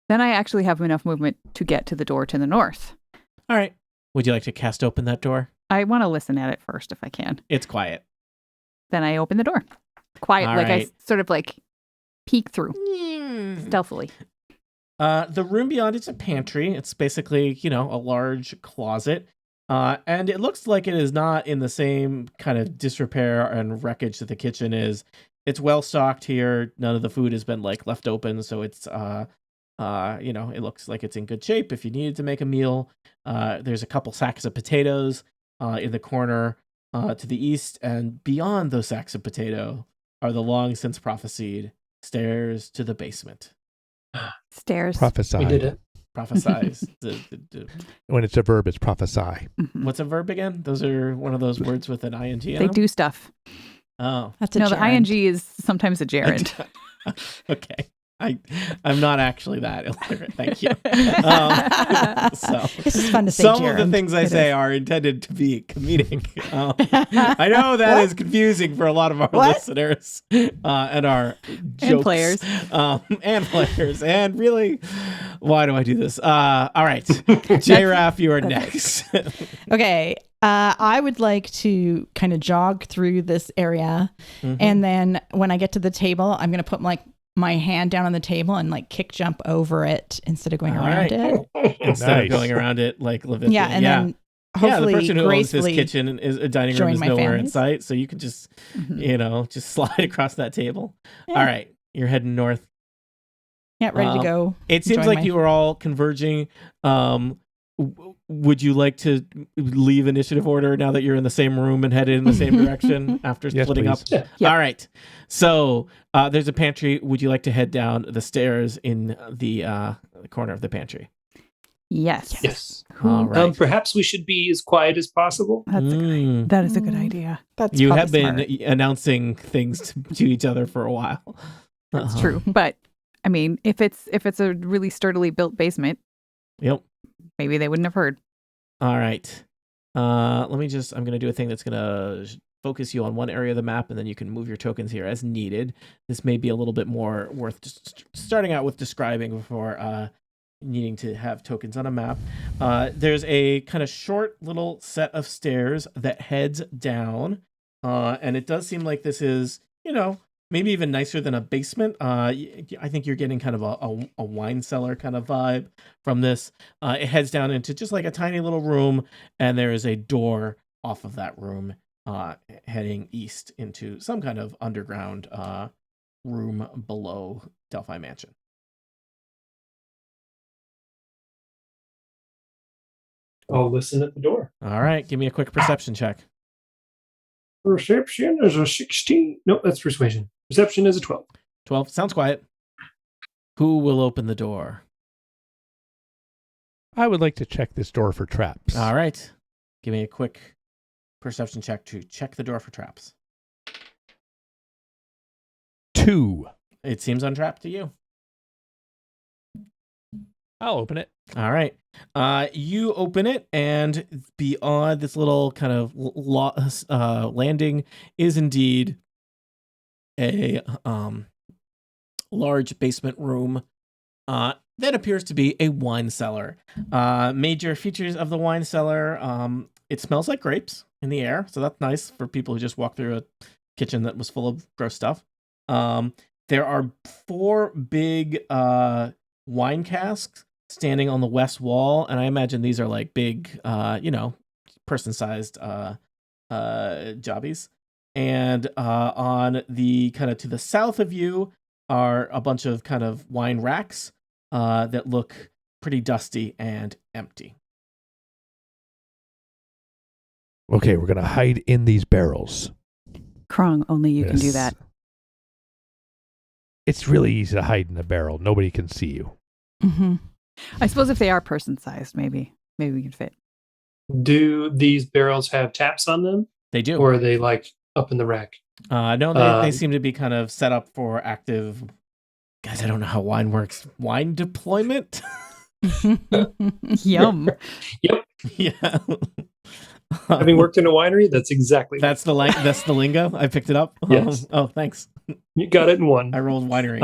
S1: Then I actually have enough movement to get to the door to the north.
S2: All right. Would you like to cast open that door?
S1: I want to listen at it first if I can.
S2: It's quiet.
S1: Then I open the door. Quiet,
S2: all
S1: like
S2: right.
S1: I sort of like peek through stealthily.
S2: The room beyond it's a pantry. It's basically, a large closet. And it looks like it is not in the same kind of disrepair and wreckage that the kitchen is. It's well stocked here. None of the food has been like left open, so it's it looks like it's in good shape if you needed to make a meal. There's a couple sacks of potatoes in the corner to the east, and beyond those sacks of potato are the long since prophesied stairs to the basement.
S1: Stairs.
S4: Prophesy.
S5: We did it.
S2: Prophesize.
S4: When it's a verb, it's prophesy.
S1: Mm-hmm.
S2: What's a verb again? Those are one of those words with an ing in
S1: They
S2: them?
S1: do stuff.
S2: Oh.
S3: That's a
S1: No, the
S3: gerund.
S1: ing is sometimes a gerund.
S2: Okay. I'm not actually that illiterate. Thank you. So
S3: It's just fun to say
S2: some
S3: gerund.
S2: of the things I say are intended to be comedic. I know that is confusing for a lot of our listeners and our jokes.
S1: And players.
S2: And players. And really, why do I do this? All right. J-Raff, you are next.
S3: Okay. I would like to kind of jog through this area. Mm-hmm. And then when I get to the table, I'm going to put my hand down on the table and like kick jump over it instead of going around it.
S2: Instead of going around it like Levithia.
S3: Yeah, and then hopefully
S2: the person who owns this
S3: gracefully
S2: kitchen is a dining room is nowhere in
S3: families.
S2: sight, so you can just just slide across that table.
S3: Yeah.
S2: All right, you're heading north.
S3: Yeah, ready to go.
S2: It seems like you are all converging. Would you like to leave initiative order now that you're in the same room and headed in the same direction after
S4: Yes,
S2: splitting up?
S4: please.
S5: Yeah.
S2: All right. So there's a pantry. Would you like to head down the stairs in the corner of the pantry?
S1: Yes.
S5: Yes.
S2: All right.
S5: Perhaps we should be as quiet as possible.
S1: That is a good idea.
S3: That's
S2: You
S3: probably
S2: have been
S3: smart.
S2: announcing things to each other for a while.
S1: That's true. But I mean, if it's a really sturdily built basement,
S2: Yep.
S1: maybe they wouldn't have heard.
S2: All right. I'm going to do a thing that's going to focus you on one area of the map, and then you can move your tokens here as needed. This may be a little bit more worth just starting out with describing before needing to have tokens on a map. There's a kind of short little set of stairs that heads down, and it does seem like this is, maybe even nicer than a basement. I think you're getting kind of a wine cellar kind of vibe from this. It heads down into just like a tiny little room, and there is a door off of that room heading east into some kind of underground room below Delphi Mansion.
S5: I'll listen at the door.
S2: All right, give me a quick perception check.
S5: Perception is a 16. No, that's persuasion. Perception is a 12.
S2: 12. Sounds quiet. Who will open the door?
S4: I would like to check this door for traps.
S2: All right. Give me a quick perception check to check the door for traps.
S4: 2.
S2: It seems untrapped to you.
S4: I'll open it.
S2: All right. You open it, and beyond this little kind of landing is indeed a large basement room that appears to be a wine cellar. Major features of the wine cellar, it smells like grapes in the air, so that's nice for people who just walk through a kitchen that was full of gross stuff. There are 4 big wine casks standing on the west wall, and I imagine these are like big, person-sized jobbies. And on the kind of to the south of you are a bunch of kind of wine racks that look pretty dusty and empty.
S4: Okay, we're going to hide in these barrels.
S1: Krong, only you can do
S4: Yes.
S1: that.
S4: It's really easy to hide in a barrel. Nobody can see you.
S3: Mm-hmm.
S1: I suppose if they are person-sized, maybe we can fit.
S5: Do these barrels have taps on them?
S2: They do.
S5: Or are they like up in the rack?
S2: No, they seem to be kind of set up for active. Guys, I don't know how wine works. Wine deployment?
S1: Yum.
S5: Yep.
S2: Yeah.
S5: Having worked in a winery, that's exactly
S2: That's the lingo. I picked it up.
S5: Yes.
S2: Oh, thanks.
S5: you got it in one.
S2: I rolled winery.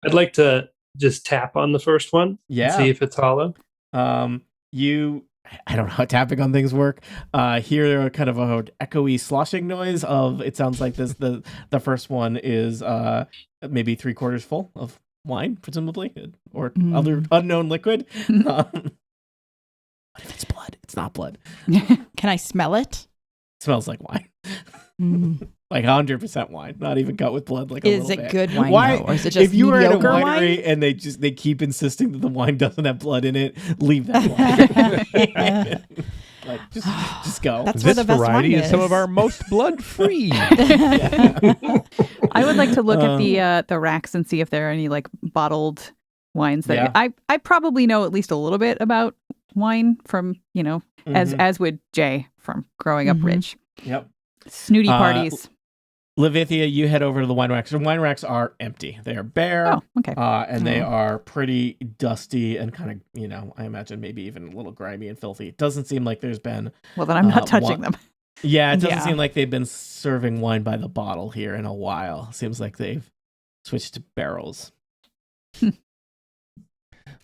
S5: I'd like to just tap on the first one.
S2: Yeah.
S5: And see if it's hollow.
S2: I don't know how tapping on things work. Hear kind of a echoey sloshing noise of. It sounds like this. The first one is maybe 3/4 full of wine, presumably, or other unknown liquid. What if it's blood? It's not blood.
S3: Can I smell it?
S2: Smells like wine. Like 100% wine, not even cut with blood. Like
S3: Is
S2: it
S3: good wine?
S2: Why?
S3: Though, or is it just
S2: if you are at a
S3: mediocre
S2: winery
S3: wine?
S2: and they keep insisting that the wine doesn't have blood in it, leave that wine. Like just go.
S3: That's where
S4: This
S3: the best
S4: variety
S3: wine
S4: is some
S3: is.
S4: of our most blood-free.
S1: I would like to look at the racks and see if there are any like bottled wines that I probably know at least a little bit about wine from, as would Jay from growing up rich.
S2: Yep.
S1: Snooty parties.
S2: Levithia, you head over to the wine racks. The wine racks are empty. They are bare.
S1: Oh, okay.
S2: And they are pretty dusty and kind of, I imagine maybe even a little grimy and filthy. It doesn't seem like there's been...
S1: Well, then I'm not touching them.
S2: Yeah, it doesn't seem like they've been serving wine by the bottle here in a while. Seems like they've switched to barrels.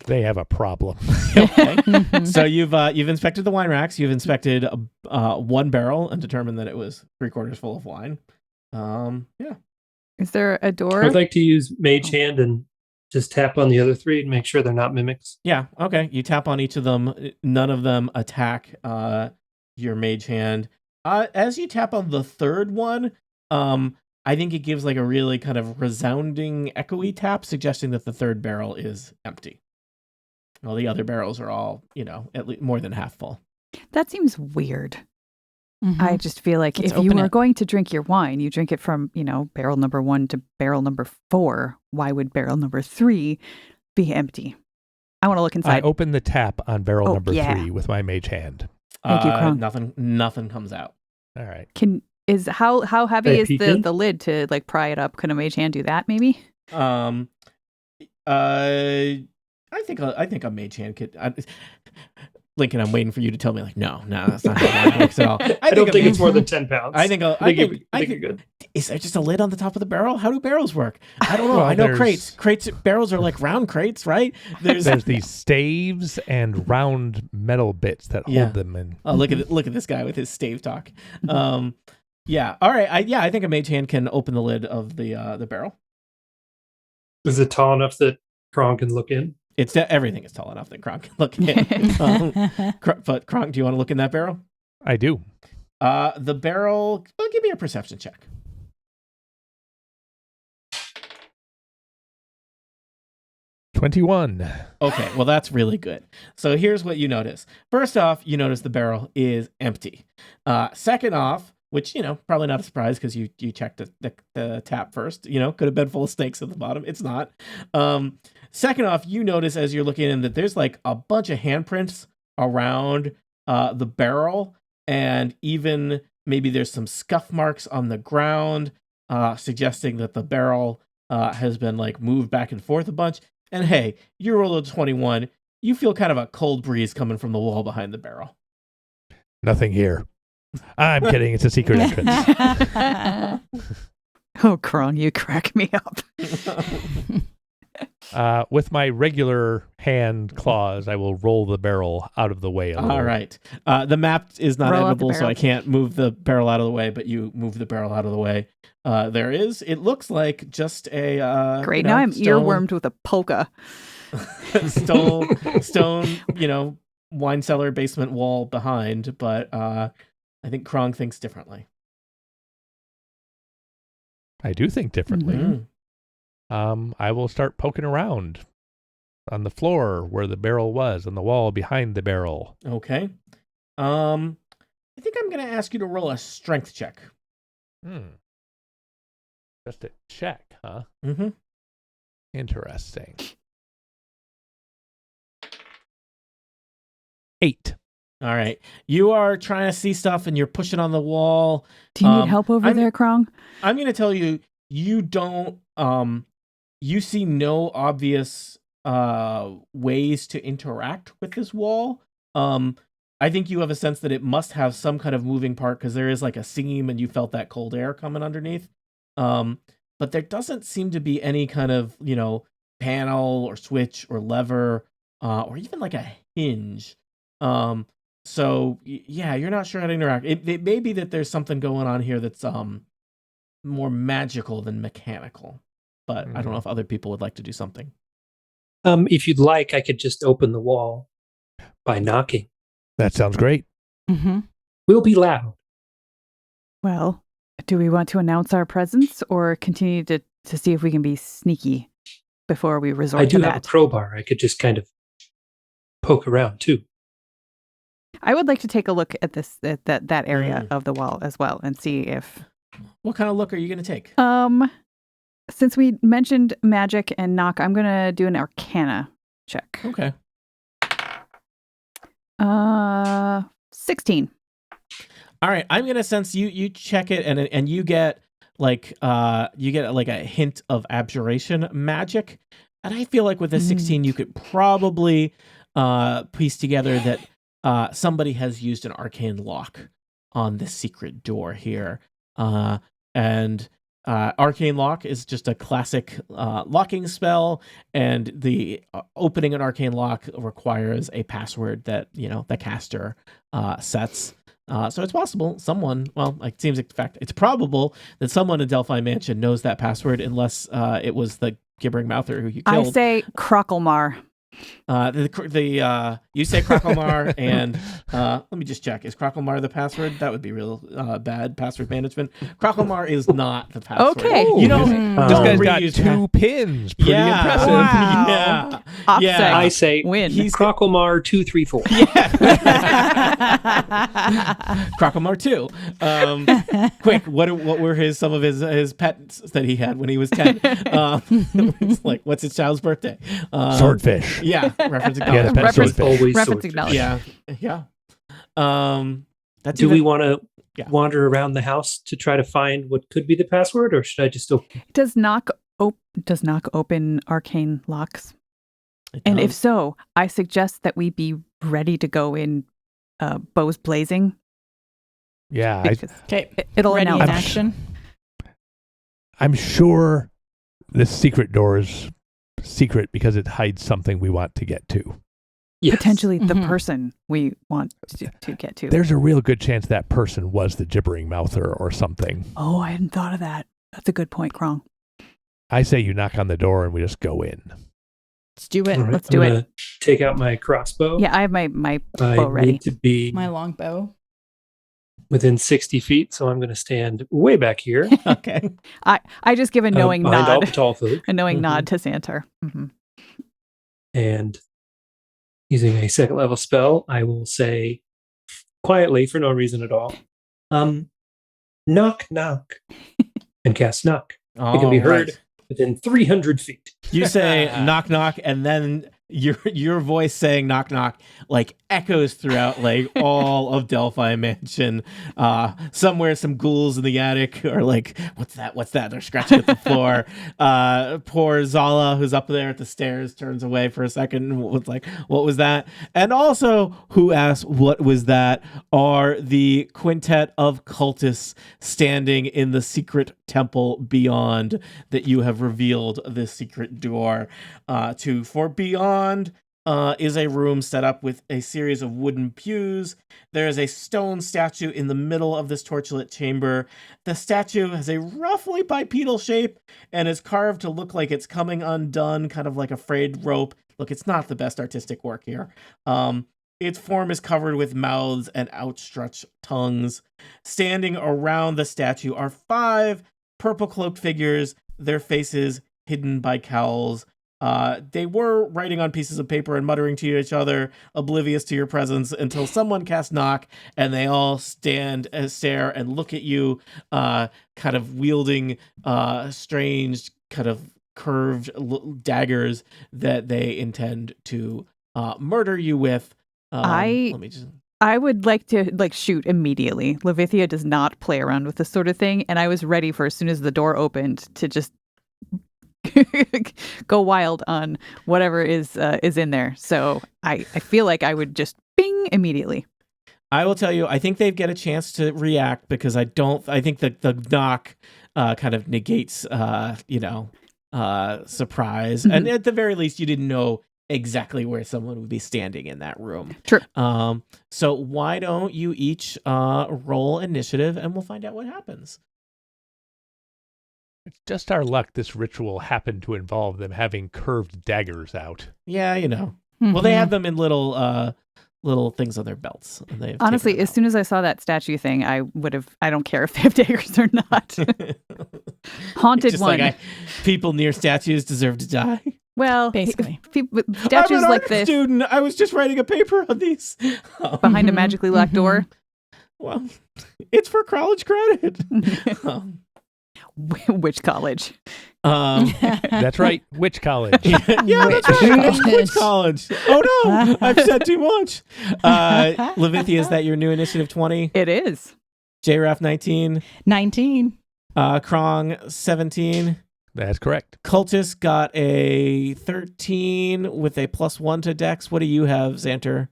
S4: They have a problem.
S2: Okay. So you've inspected the wine racks. You've inspected one barrel and determined that it was 3/4 full of wine. Yeah.
S1: Is there a door?
S5: I'd like to use Mage Hand and just tap on the other 3 and make sure they're not mimics.
S2: Yeah. Okay. You tap on each of them. None of them attack your Mage Hand. As you tap on the third one, I think it gives like a really kind of resounding, echoey tap, suggesting that the third barrel is empty. Well, the other barrels are all, at least more than half full.
S1: That seems weird. I just feel like
S3: Let's
S1: if you
S3: open
S1: were
S3: it.
S1: going to drink your wine, you drink it from, barrel number 1 to barrel number 4. Why would barrel number 3 be empty? I want to look
S4: I
S1: inside.
S4: open the tap on barrel number
S1: yeah.
S4: 3 with my mage hand.
S1: Thank you, Krong.
S2: Nothing comes out.
S4: All right.
S1: How heavy
S5: Can I
S1: is
S5: peek in?
S1: the lid to like pry it up? Can a mage hand do that maybe?
S2: I think a mage hand could. Lincoln, I'm waiting for you to tell me, like, no, that's not how that works at all.
S5: I don't think it's more than 10 pounds.
S2: I think
S5: you're good.
S2: Is there just a lid on the top of the barrel? How do barrels work? I don't know.
S4: Well,
S2: I know barrels are like round crates, right?
S4: There's these staves and round metal bits that hold them in.
S2: Oh, look at this guy with his stave talk. Yeah. All right. I think a mage hand can open the lid of the barrel.
S5: Is it tall enough that Kronk can look in?
S2: Everything is tall enough that Kronk can look in. But Kronk, do you want to look in that barrel?
S4: I do.
S2: The barrel. Well, give me a perception check.
S4: 21.
S2: Okay, well, that's really good. So here's what you notice. First off, you notice the barrel is empty. Second off, which, probably not a surprise because you checked the tap first. Could have been full of snakes at the bottom. It's not. Second off, you notice as you're looking in that there's like a bunch of handprints around the barrel, and even maybe there's some scuff marks on the ground, suggesting that the barrel has been like moved back and forth a bunch. And hey, you roll a 21. You feel kind of a cold breeze coming from the wall behind the barrel.
S4: Nothing here. I'm kidding. It's a secret entrance.
S1: Oh, Krong, you crack me up.
S4: With my regular hand claws, I will roll the barrel out of the way a little.
S2: All right. The map is not
S1: Roll out the
S2: editable, so
S1: barrel.
S2: I can't move the barrel out of the way, but you move the barrel out of the way. It looks like just a...
S1: Great. Now I'm earwormed with a polka.
S2: stone, wine cellar basement wall behind, but I think Krong thinks differently.
S4: I do think differently.
S2: Mm-hmm.
S4: I will start poking around on the floor where the barrel was, on the wall behind the barrel.
S2: Okay. I think I'm going to ask you to roll a strength check.
S4: Just a check, huh?
S2: Mm-hmm.
S4: Interesting. 8.
S2: All right. You are trying to see stuff and you're pushing on the wall.
S1: Do you need help over there, Krong?
S2: I'm going to tell you, you don't, you see no obvious ways to interact with this wall. I think you have a sense that it must have some kind of moving part because there is like a seam and you felt that cold air coming underneath. But there doesn't seem to be any kind of, panel or switch or lever or even like a hinge. So yeah, you're not sure how to interact. It may be that there's something going on here that's more magical than mechanical, but I don't know if other people would like to do something.
S5: If you'd like, I could just open the wall by knocking.
S4: That sounds great.
S1: Mm-hmm.
S5: We'll be loud.
S1: Well, do we want to announce our presence or continue to see if we can be sneaky before we resort
S5: I
S1: to
S5: do
S1: that?
S5: have a crowbar. I could just kind of poke around too.
S1: I would like to take a look at that area of the wall as well and see if...
S2: What kind of look are you going to take?
S1: Since we mentioned magic and knock, I'm going to do an Arcana check.
S2: Okay.
S1: 16.
S2: All right, I'm gonna sense you check it and you get like a hint of abjuration magic, and I feel like with a 16 you could probably piece together that somebody has used an arcane lock on this secret door here, and arcane lock is just a classic locking spell, and the opening an arcane lock requires a password that the caster sets. So it's possible it's probable that someone in Delphi Mansion knows that password, unless it was the gibbering mouther who you killed.
S1: I say Crockelmar.
S2: You say Crockelmar, and let me just check. Is Crockelmar the password? That would be real bad password management. Crockelmar is not the password.
S1: Okay.
S2: You don't.
S4: This
S2: Don't
S4: guy's got
S2: reuse
S4: 2 pins. Pretty impressive.
S1: Wow.
S2: Yeah.
S1: Offset.
S2: Yeah.
S5: I say
S1: Win.
S5: he's Crockelmar 234.
S2: Crockelmar 2. Quick, what were some of his pets that he had when he was 10? It's like, what's his child's birthday?
S4: Swordfish.
S2: Yeah, reference
S4: Yeah,
S2: acknowledged.
S4: pet swordfish.
S5: Always
S1: Reference
S5: swordfish.
S1: acknowledged.
S2: Yeah. That's
S5: Do
S2: even-
S5: we want to
S2: Yeah.
S5: wander around the house to try to find what could be the password, or should I just open?
S1: Does knock open arcane locks? And if so, I suggest that we be ready to go in bows blazing.
S4: Yeah.
S3: Okay.
S1: It'll
S3: Ready in
S1: announce.
S3: action.
S4: I'm sure this secret door is secret because it hides something we want to get to.
S5: Yes.
S1: Potentially the
S3: Mhm.
S1: person we want to get to.
S4: There's a real good chance that person was the gibbering mouther or something.
S1: Oh, I hadn't thought of that. That's a good point, Krong.
S4: I say you knock on the door and we just go in.
S3: Let's do it.
S5: All right,
S1: Let's do
S5: I'm
S1: it.
S5: gonna take out my crossbow.
S1: Yeah, I have my
S5: I
S1: bow ready.
S5: need to be
S3: My longbow.
S5: within 60 feet, so I'm going to stand way back here.
S2: Okay.
S1: I just give a knowing
S5: behind all the
S1: nod.
S5: tall folk.
S1: A knowing
S2: Mhm.
S1: nod to Xantar. Mm-hmm.
S5: And using a second level spell, I will say quietly for no reason at all, knock, knock, and cast knock. It can be heard within 300 feet.
S2: You say knock knock, and then your voice saying knock knock like echoes throughout like all of Delphi Mansion. Somewhere some ghouls in the attic are like, what's that? They're scratching at the floor. Poor Zala, who's up there at the stairs, turns away for a second and was like, what was that? And also, who asked what was that, are the quintet of cultists standing in the secret temple beyond that you have revealed this secret door to. For beyond is a room set up with a series of wooden pews. There is a stone statue in the middle of this torchlit chamber. The statue has a roughly bipedal shape and is carved to look like it's coming undone, kind of like a frayed rope. Look, it's not the best artistic work here. Its form is covered with mouths and outstretched tongues. Standing around the statue are 5 purple-cloaked figures, their faces hidden by cowls. They were writing on pieces of paper and muttering to each other, oblivious to your presence, until someone casts knock, and they all stand and stare and look at you, kind of wielding strange, kind of curved daggers that they intend to murder you with. Let me just...
S1: I would like to shoot immediately. Levithia does not play around with this sort of thing, and I was ready for, as soon as the door opened, to just go wild on whatever is in there. So I feel like I would just bing immediately.
S2: I will tell you, I think they get a chance to react because I think that the knock kind of negates surprise.
S1: Mm-hmm.
S2: And at the very least, you didn't know exactly where someone would be standing in that room.
S1: True.
S2: So why don't you each roll initiative and we'll find out what happens.
S4: It's just our luck this ritual happened to involve them having curved daggers out.
S2: Yeah, Well, they have them in little things on their belts.
S1: Honestly, as soon as I saw that statue thing, I don't care if they have daggers or not. Haunted
S2: just
S1: one.
S2: like people near statues deserve to die.
S1: Well,
S3: basically.
S1: Statues
S2: I'm an
S1: like
S2: art
S1: this
S2: student. I was just writing a paper on these.
S1: behind a magically locked door.
S2: Well, it's for college credit.
S1: Which college?
S4: That's right. Which college?
S2: Yeah, that's right. Which college? Oh no, I've said too much. Levithia, is that your new initiative 20?
S1: It is.
S2: JRAF 19.
S3: 19.
S2: Krong 17.
S4: That's correct.
S2: Cultist got a 13 with a +1 to Dex. What do you have, Xantar?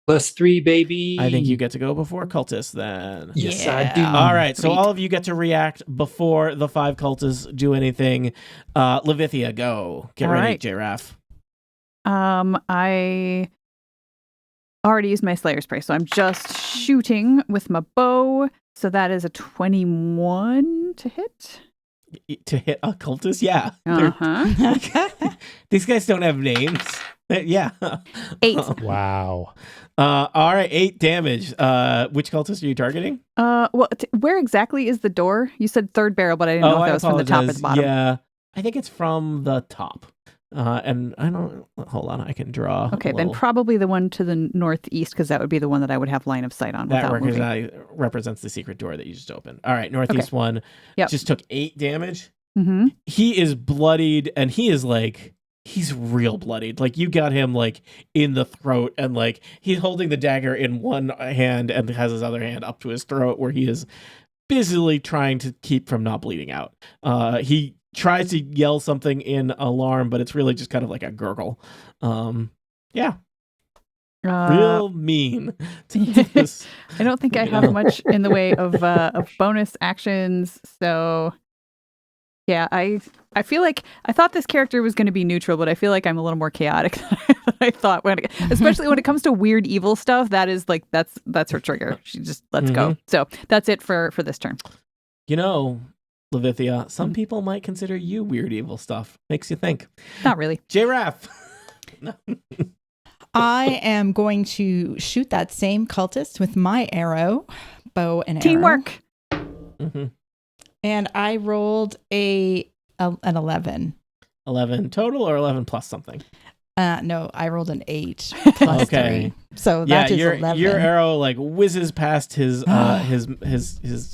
S5: +3, baby.
S2: I think you get to go before Cultist then.
S5: Yes, I do.
S2: All right, so
S1: Sweet.
S2: all of you get to react before the 5 cultists do anything. Levithia, go. Get
S1: All
S2: ready,
S1: right.
S2: JRAF.
S1: I already used my Slayer's Prey, so I'm just shooting with my bow. So that is a 21 to hit.
S2: To hit a cultist? Yeah.
S1: Uh-huh.
S2: These guys don't have names. Yeah.
S1: 8.
S4: Wow.
S2: All right, 8 damage. Which cultist are you targeting?
S1: Well, where exactly is the door? You said third barrel, but I didn't know if that was from the top or the bottom.
S2: Yeah, I think it's from the top. And I don't... Hold on, I can draw.
S1: Okay, then probably the one to the northeast, because that would be the one that I would have line of sight on
S2: that
S1: without moving.
S2: represents the secret door that you just opened. All right, northeast one just took 8 damage.
S1: Mm-hmm.
S2: He is bloodied, and he is like... He's real bloodied. Like, you got him, like, in the throat, and, like, he's holding the dagger in one hand and has his other hand up to his throat, where he is busily trying to keep from not bleeding out. He tries to yell something in alarm, but it's really just kind of like a gurgle. Yeah. Real mean.
S1: I don't think I have much in the way of bonus actions. So yeah, I feel like I thought this character was going to be neutral, but I feel like I'm a little more chaotic than I thought. Especially when it comes to weird evil stuff, that is like that's her trigger. She just lets go. So that's it for this turn.
S2: You know, Levithia, some people might consider you weird evil stuff. Makes you think.
S1: Not really.
S2: J-Raff. No.
S3: I am going to shoot that same cultist with my arrow, bow and arrow.
S1: Teamwork.
S2: Mm-hmm.
S3: And I rolled an 11.
S2: 11 total or 11 plus something?
S3: No, I rolled an 8 plus 3. So that is 11.
S2: Your arrow like whizzes past his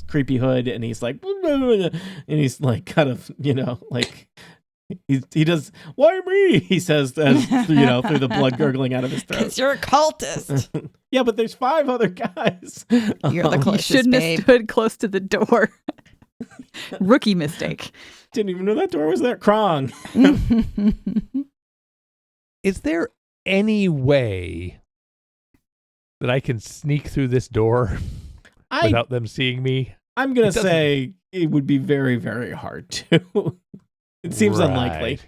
S2: creepy hood, and he's like, and he's like kind of, like he does, why me? He says, as through the blood gurgling out of his throat.
S3: Because you're a cultist.
S2: Yeah, but there's 5 other guys.
S3: You're the closest,
S1: you shouldn't
S3: babe.
S1: have stood close to the door. Rookie mistake.
S2: Didn't even know that door was there. Krong.
S4: Is there any way that I can sneak through this door without them seeing me?
S2: I'm going to say it would be very, very hard to. It seems unlikely.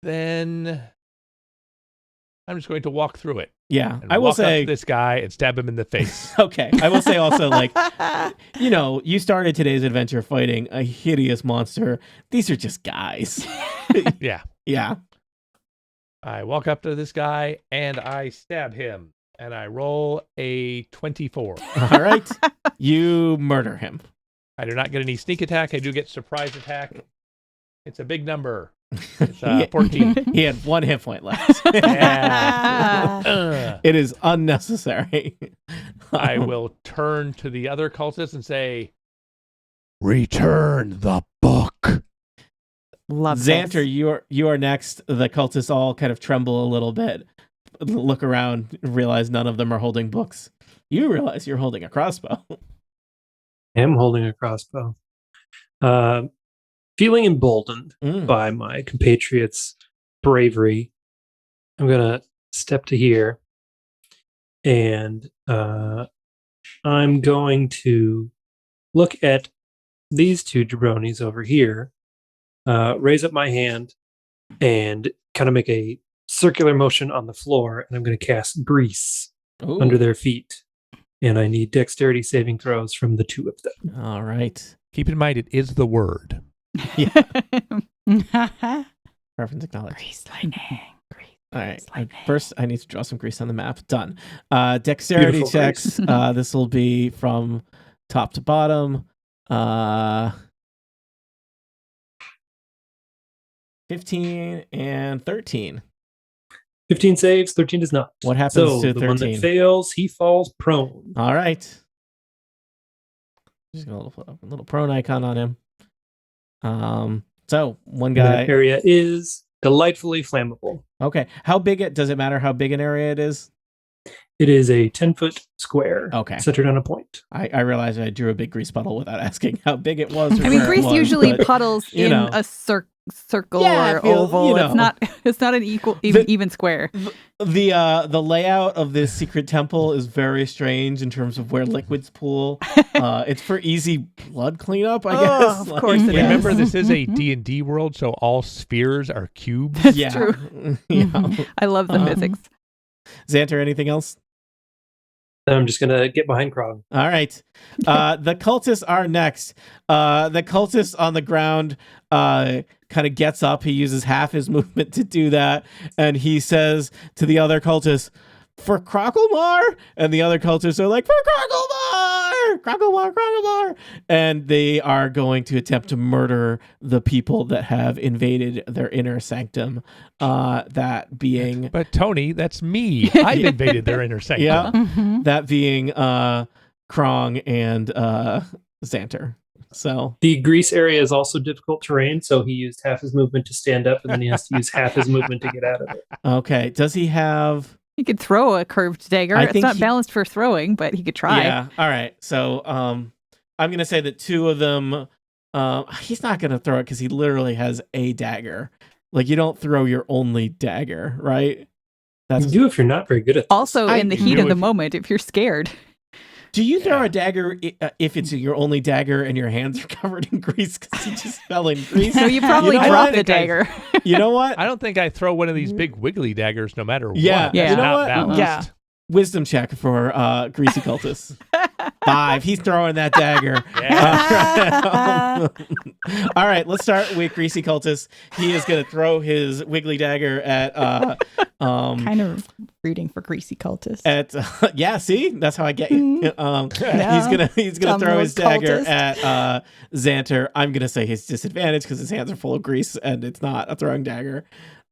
S4: Then I'm just going to walk through it.
S2: Yeah,
S4: And
S2: I will
S4: walk up
S2: say
S4: to this guy and stab him in the face.
S2: Okay, I will say also, like, you started today's adventure fighting a hideous monster. These are just guys.
S4: Yeah.
S2: Yeah.
S4: I walk up to this guy and I stab him, and I roll a 24.
S2: All right, you murder him.
S4: I do not get any sneak attack. I do get surprise attack. It's a big number. It's 14.
S2: He had 1 hit point left. It is unnecessary.
S4: I will turn to the other cultists and say, "Return the book."
S1: Love
S2: Xanter,
S1: this.
S2: you are next. The cultists all kind of tremble a little bit, look around, realize none of them are holding books. You realize you're holding a crossbow.
S5: I am holding a crossbow. Feeling emboldened by my compatriots' bravery, I'm going to step to here, and I'm going to look at these 2 jabronis over here, raise up my hand, and kind of make a circular motion on the floor, and I'm going to cast grease under their feet. And I need dexterity saving throws from the 2 of them.
S2: All right.
S4: Keep in mind, it is the word.
S2: Yeah. Reference acknowledged.
S3: Grease lightning.
S2: All right. First, I need to draw some grease on the map. Done. Dexterity
S5: Beautiful
S2: checks. This will be from top to bottom. 15 and 13.
S5: 15 saves, 13 does not.
S2: What happens
S5: so
S2: to
S5: the
S2: 13?
S5: one that fails, he falls prone.
S2: All right. Just gonna put a little prone icon on him. So one guy.
S5: That area is delightfully flammable.
S2: Okay. How big does it matter how big an area it is?
S5: It is a 10-foot square.
S2: Okay.
S5: Centered on a point.
S2: I realized I drew a big grease puddle without asking how big it was.
S1: I mean, grease usually puddles in a circle or oval. It's not an even square.
S2: The layout of this secret temple is very strange in terms of where liquids pool. It's for easy blood cleanup, I guess.
S1: Of course it is.
S4: Remember, this is a D&D world, so all spheres are cubes.
S2: Yeah.
S1: True.
S2: Yeah.
S1: I love the physics.
S2: Xanter, anything else?
S5: I'm just going to get behind Krog.
S2: All right. The cultists are next. The cultist on the ground kind of gets up. He uses half his movement to do that. And he says to the other cultists, "For Crocklemar?" And the other cultists are like, "For Crocklemar! Crocklemar, Crocklemar!" And they are going to attempt to murder the people that have invaded their inner sanctum. That being...
S4: But Tony, that's me. I've invaded their inner sanctum.
S2: Yeah.
S3: Mm-hmm.
S2: That being Krong and Xanter. So
S5: The grease area is also difficult terrain, so he used half his movement to stand up, and then he has to use half his movement to get out of it.
S2: okay. Does he have...
S1: He could throw a curved dagger.
S2: I
S1: It's
S2: think
S1: not balanced for throwing, but he could try.
S2: Yeah. All right. So I'm going to say that 2 of them He's not going to throw it because he literally has a dagger. Like, you don't throw your only dagger, right?
S5: You do if you're not very good at this.
S1: Also, in the heat of the moment, if you're scared.
S2: Do you throw a dagger if it's your only dagger and your hands are covered in grease because you just fell in grease?
S1: No, you probably drop the dagger.
S2: You know what?
S4: I don't think I throw one of these big wiggly daggers no matter what.
S2: Yeah.
S1: You
S2: know what?
S4: Balanced.
S3: Yeah.
S2: Wisdom check for greasy cultist. 5. He's throwing that dagger.
S4: Yeah.
S2: All right, let's start with greasy cultist. He is going to throw his wiggly dagger at.
S3: Kind of rooting for greasy cultist.
S2: Yeah, see, that's how I get you.
S3: No.
S2: He's gonna throw his dagger
S3: Cultist.
S2: at Xanter. I'm gonna say his disadvantage because his hands are full of grease and it's not a throwing dagger.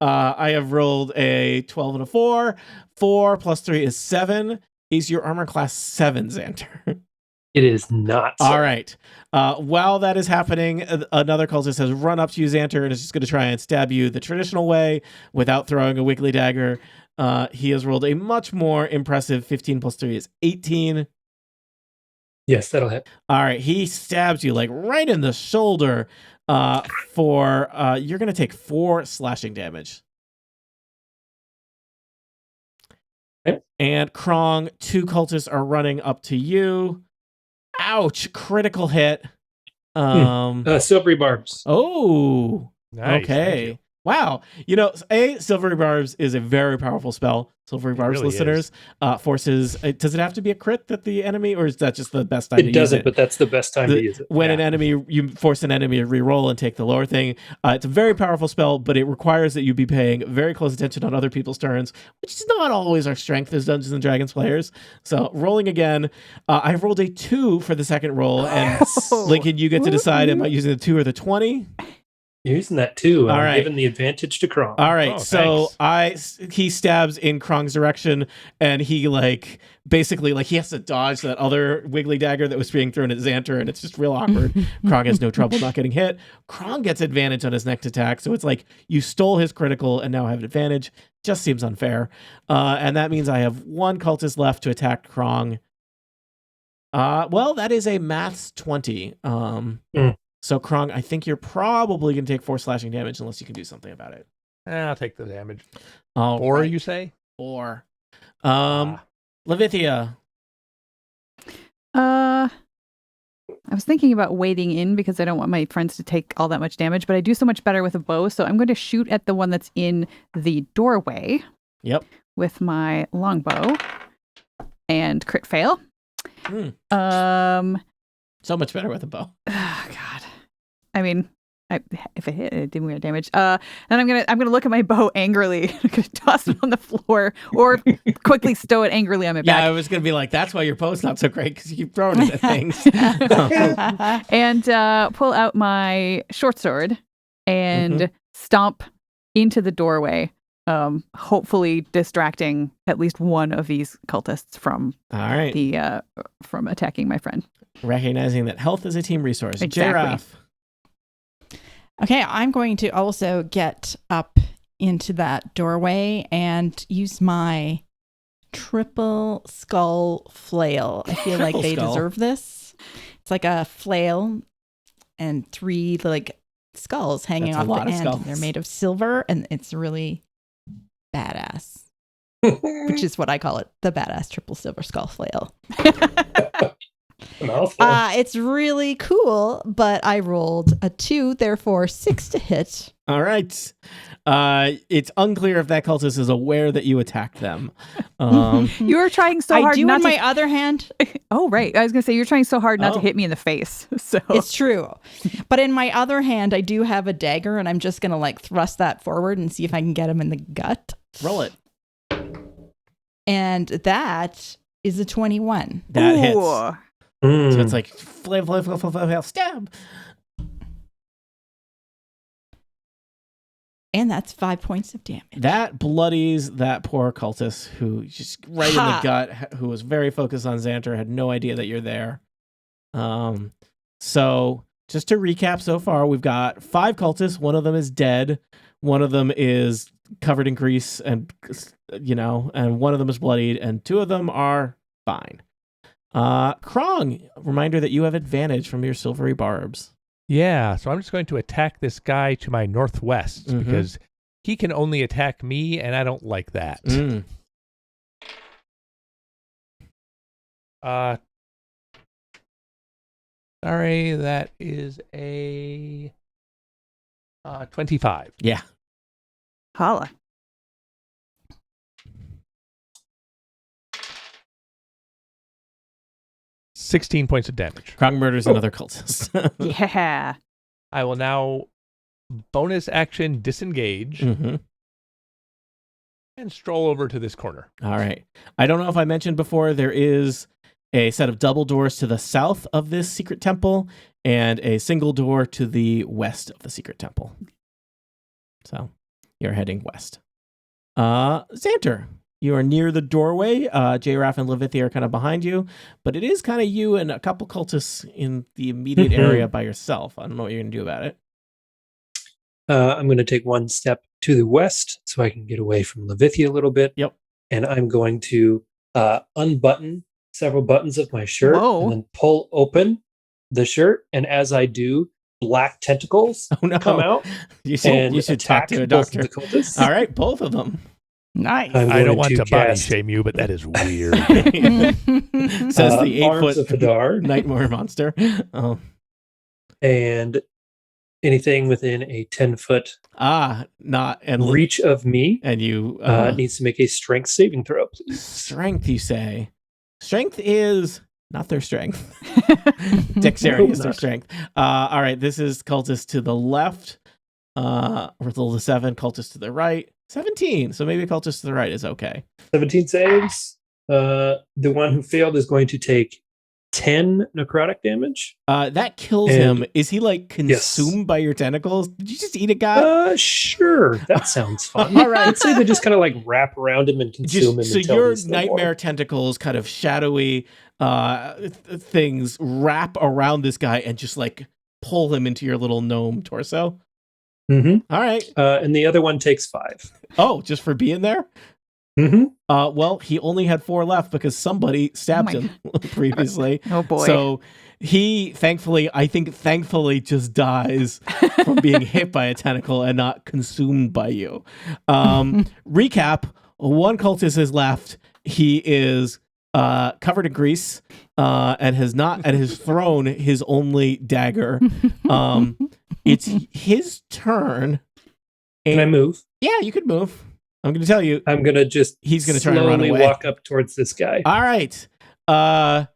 S2: I have rolled a 12 and a 4. 4 plus 3 is 7. Is your armor class 7, Xanter?
S5: It is not.
S2: All right. While that is happening, another cultist has run up to you, Xanter, and is just going to try and stab you the traditional way without throwing a wiggly dagger. He has rolled a much more impressive 15 plus 3 is 18.
S5: Yes, that'll hit.
S2: All right. He stabs you like right in the shoulder for you're going to take 4 slashing damage.
S5: Okay.
S2: And Krong, 2 cultists are running up to you. Ouch, critical hit.
S5: Silvery barbs.
S2: Oh,
S4: Nice,
S2: okay. Wow. You know, Silvery Barbs is a very powerful spell. Silvery Barbs,
S4: really
S2: listeners, forces. Does it have to be a crit that the enemy, or is that just the best time to
S5: It
S2: use
S5: doesn't,
S2: it?
S5: but that's the best time to use it.
S2: When an enemy, you force an enemy to reroll and take the lower thing. It's a very powerful spell, but it requires that you be paying very close attention on other people's turns, which is not always our strength as Dungeons and Dragons players. So rolling again, I rolled a 2 for the second roll, and Lincoln, you get to decide: am I using the 2 or the 20?
S5: You're using that too.
S2: All
S5: I'm
S2: right.
S5: giving the advantage to Kron.
S2: All right,
S4: Oh,
S2: so he stabs in Krong's direction, and he basically he has to dodge that other wiggly dagger that was being thrown at Xanter, and it's just real awkward. Krong has no trouble not getting hit. Krong gets advantage on his next attack, so it's like you stole his critical and now have advantage. Just seems unfair. And that means I have 1 cultist left to attack Krong. Well, that is a maths 20. So, Krong, I think you're probably going to take 4 slashing damage unless you can do something about it.
S4: I'll take the damage.
S2: 4,
S4: you say?
S2: 4. Levithia.
S1: I was thinking about wading in because I don't want my friends to take all that much damage, but I do so much better with a bow, so I'm going to shoot at the one that's in the doorway.
S2: Yep.
S1: With my longbow and crit fail.
S2: So much better with a bow.
S1: Oh, God. I mean, if it hit, it didn't get damage. Then I'm gonna look at my bow angrily, toss it on the floor, or quickly stow it angrily on my back.
S2: Yeah, I was gonna be like, that's why your bow's not so great because you keep throwing it at things.
S1: And pull out my short sword and stomp into the doorway, hopefully distracting at least one of these cultists from from attacking my friend.
S2: Recognizing that health is a team resource.
S1: Exactly.
S2: Giraffe.
S3: Okay, I'm going to also get up into that doorway and use my triple skull flail. I feel like they deserve this. It's like a flail and 3 skulls hanging off the end. They're made of silver, and it's really badass. Which is what I call it, the badass triple silver skull flail. It's really cool, but I rolled a 2, therefore 6 to hit.
S2: All right. It's unclear if that cultist is aware that you attacked them.
S1: You were trying so hard.
S3: I do on my other hand.
S1: Oh, right. I was going to say, you're trying so hard not to hit me in the face. So
S3: it's true. But in my other hand, I do have a dagger, and I'm just going to thrust that forward and see if I can get him in the gut.
S2: Roll it.
S3: And that is a 21.
S2: That hits. So it's like flail, stab.
S3: And that's 5 points of damage.
S2: That bloodies that poor cultist who just right in the gut, who was very focused on Xanter, had no idea that you're there. So just to recap so far, we've got 5 cultists. One of them is dead. One of them is covered in grease and, and one of them is bloodied, and 2 of them are fine. Krong, reminder that you have advantage from your silvery barbs.
S4: Yeah, so I'm just going to attack this guy to my northwest
S2: Mhm.
S4: because he can only attack me, and I don't like that. Sorry, that is a 25.
S2: Yeah.
S1: Holla.
S4: $16 points of damage.
S2: Krog murders another cultist.
S1: Yeah.
S4: I will now bonus action disengage
S2: Mhm.
S4: and stroll over to this corner.
S2: All right. I don't know if I mentioned before, there is a set of double doors to the south of this secret temple and a single door to the west of the secret temple. So you're heading west. Xanter, you are near the doorway. J-Raff and Levithia are kind of behind you, but it is kind of you and a couple cultists in the immediate area by yourself. I don't know what you're going to do about it.
S5: I'm going to take one step to the west so I can get away from Levithia a little bit.
S2: Yep.
S5: And I'm going to unbutton several buttons of my shirt
S1: Whoa.
S5: and then pull open the shirt. And as I do, black tentacles come out.
S2: You should talk
S5: attack
S2: to a
S5: both
S2: doctor.
S5: of the cultists.
S2: All right, both of them.
S1: Nice.
S5: I'm
S4: I don't
S5: going
S4: want
S5: to
S4: to body
S5: cast,
S4: shame you, but that is weird.
S2: Says the
S5: Arms
S2: 8-foot
S5: of Hadar.
S2: nightmare monster. Oh.
S5: And anything within a 10-foot
S2: Not and
S5: reach of me
S2: and you
S5: needs to make a strength saving throw, please.
S2: strength. You say strength is not their strength. Dexterity is their strength. All right, this is cultist to the left. Roll the 7. Cultist to the right. 17. So maybe cultist to the right is okay.
S5: 17 saves. The one who failed is going to take 10 necrotic damage.
S2: That kills him. Is he like consumed by your tentacles? Did you just eat a guy?
S5: Sure. That sounds fun.
S2: All right.
S5: I'd say they just kind of like wrap around him and consume him.
S2: So
S5: until
S2: your
S5: he's no
S2: nightmare
S5: more.
S2: tentacles, kind of shadowy things, wrap around this guy and just like pull him into your little gnome torso.
S5: Mm-hmm.
S2: All right.
S5: And the other one takes 5.
S2: Oh, just for being there?
S5: Mm-hmm.
S2: Well, he only had 4 left because somebody stabbed him previously.
S1: Oh boy.
S2: So he thankfully just dies from being hit by a tentacle and not consumed by you. Recap, one cultist is left. He is covered in grease and has thrown his only dagger. It's his turn.
S5: Can I move?
S2: Yeah, you could move. I'm going to tell you.
S5: I'm going to just
S2: He's going to try and run
S5: slowly
S2: away.
S5: walk up towards this guy.
S2: All right. And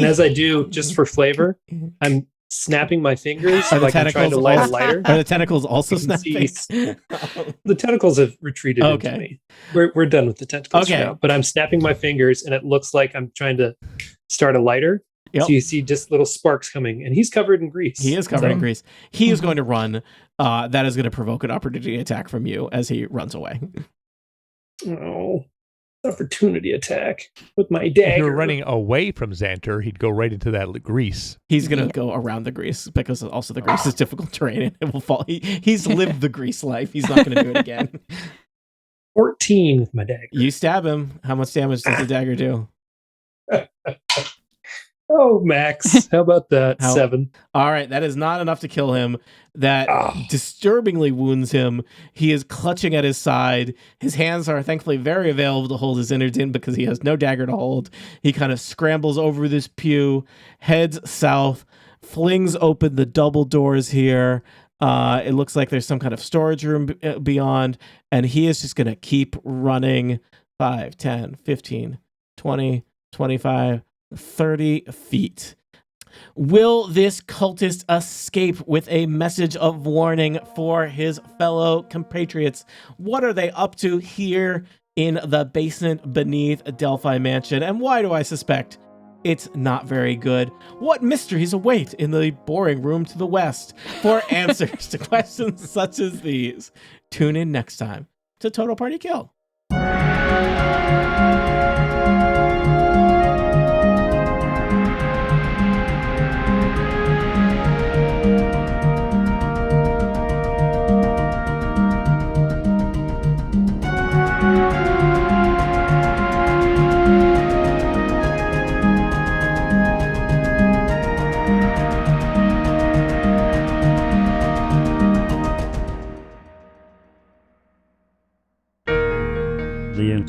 S5: as I do, just for flavor, I'm snapping my fingers
S2: Are the
S5: like I'm trying to
S2: tentacles
S5: light a
S2: also-
S5: lighter.
S2: Are the tentacles also
S5: You can
S2: snapping?
S5: The tentacles have retreated
S2: Okay.
S5: into me. We're done with the tentacles
S2: Okay.
S5: now. But I'm snapping my fingers, and it looks like I'm trying to start a lighter.
S2: Yep.
S5: So you see just little sparks coming, and he's covered in grease.
S2: He is covered in grease. He is going to run. That is going to provoke an opportunity attack from you as he runs away.
S5: Oh, opportunity attack with my
S4: If
S5: dagger.
S4: you're running away from Xanter, he'd go right into that grease.
S2: He's going to go around the grease because also the grease is difficult terrain and it will fall. He's lived the grease life. He's not going to do it again.
S5: 14 with my dagger.
S2: You stab him. How much damage does the dagger do?
S5: Oh, Max. How about that?
S2: How-
S5: 7.
S2: All right, that is not enough to kill him. That disturbingly wounds him. He is clutching at his side. His hands are thankfully very available to hold his innards in because he has no dagger to hold. He kind of scrambles over this pew, heads south, flings open the double doors here. It looks like there's some kind of storage room beyond, and he is just going to keep running 5, 10, 15, 20, 25, 30 feet. Will this cultist escape with a message of warning for his fellow compatriots? What are they up to here in the basement beneath Delphi Mansion? And why do I suspect it's not very good? What mysteries await in the boring room to the west? For answers to questions such as these, tune in next time to Total Party Kill.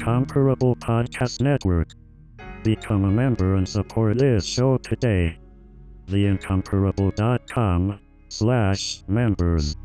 S6: Incomparable Podcast Network. Become a member and support this show today. theincomparable.com/members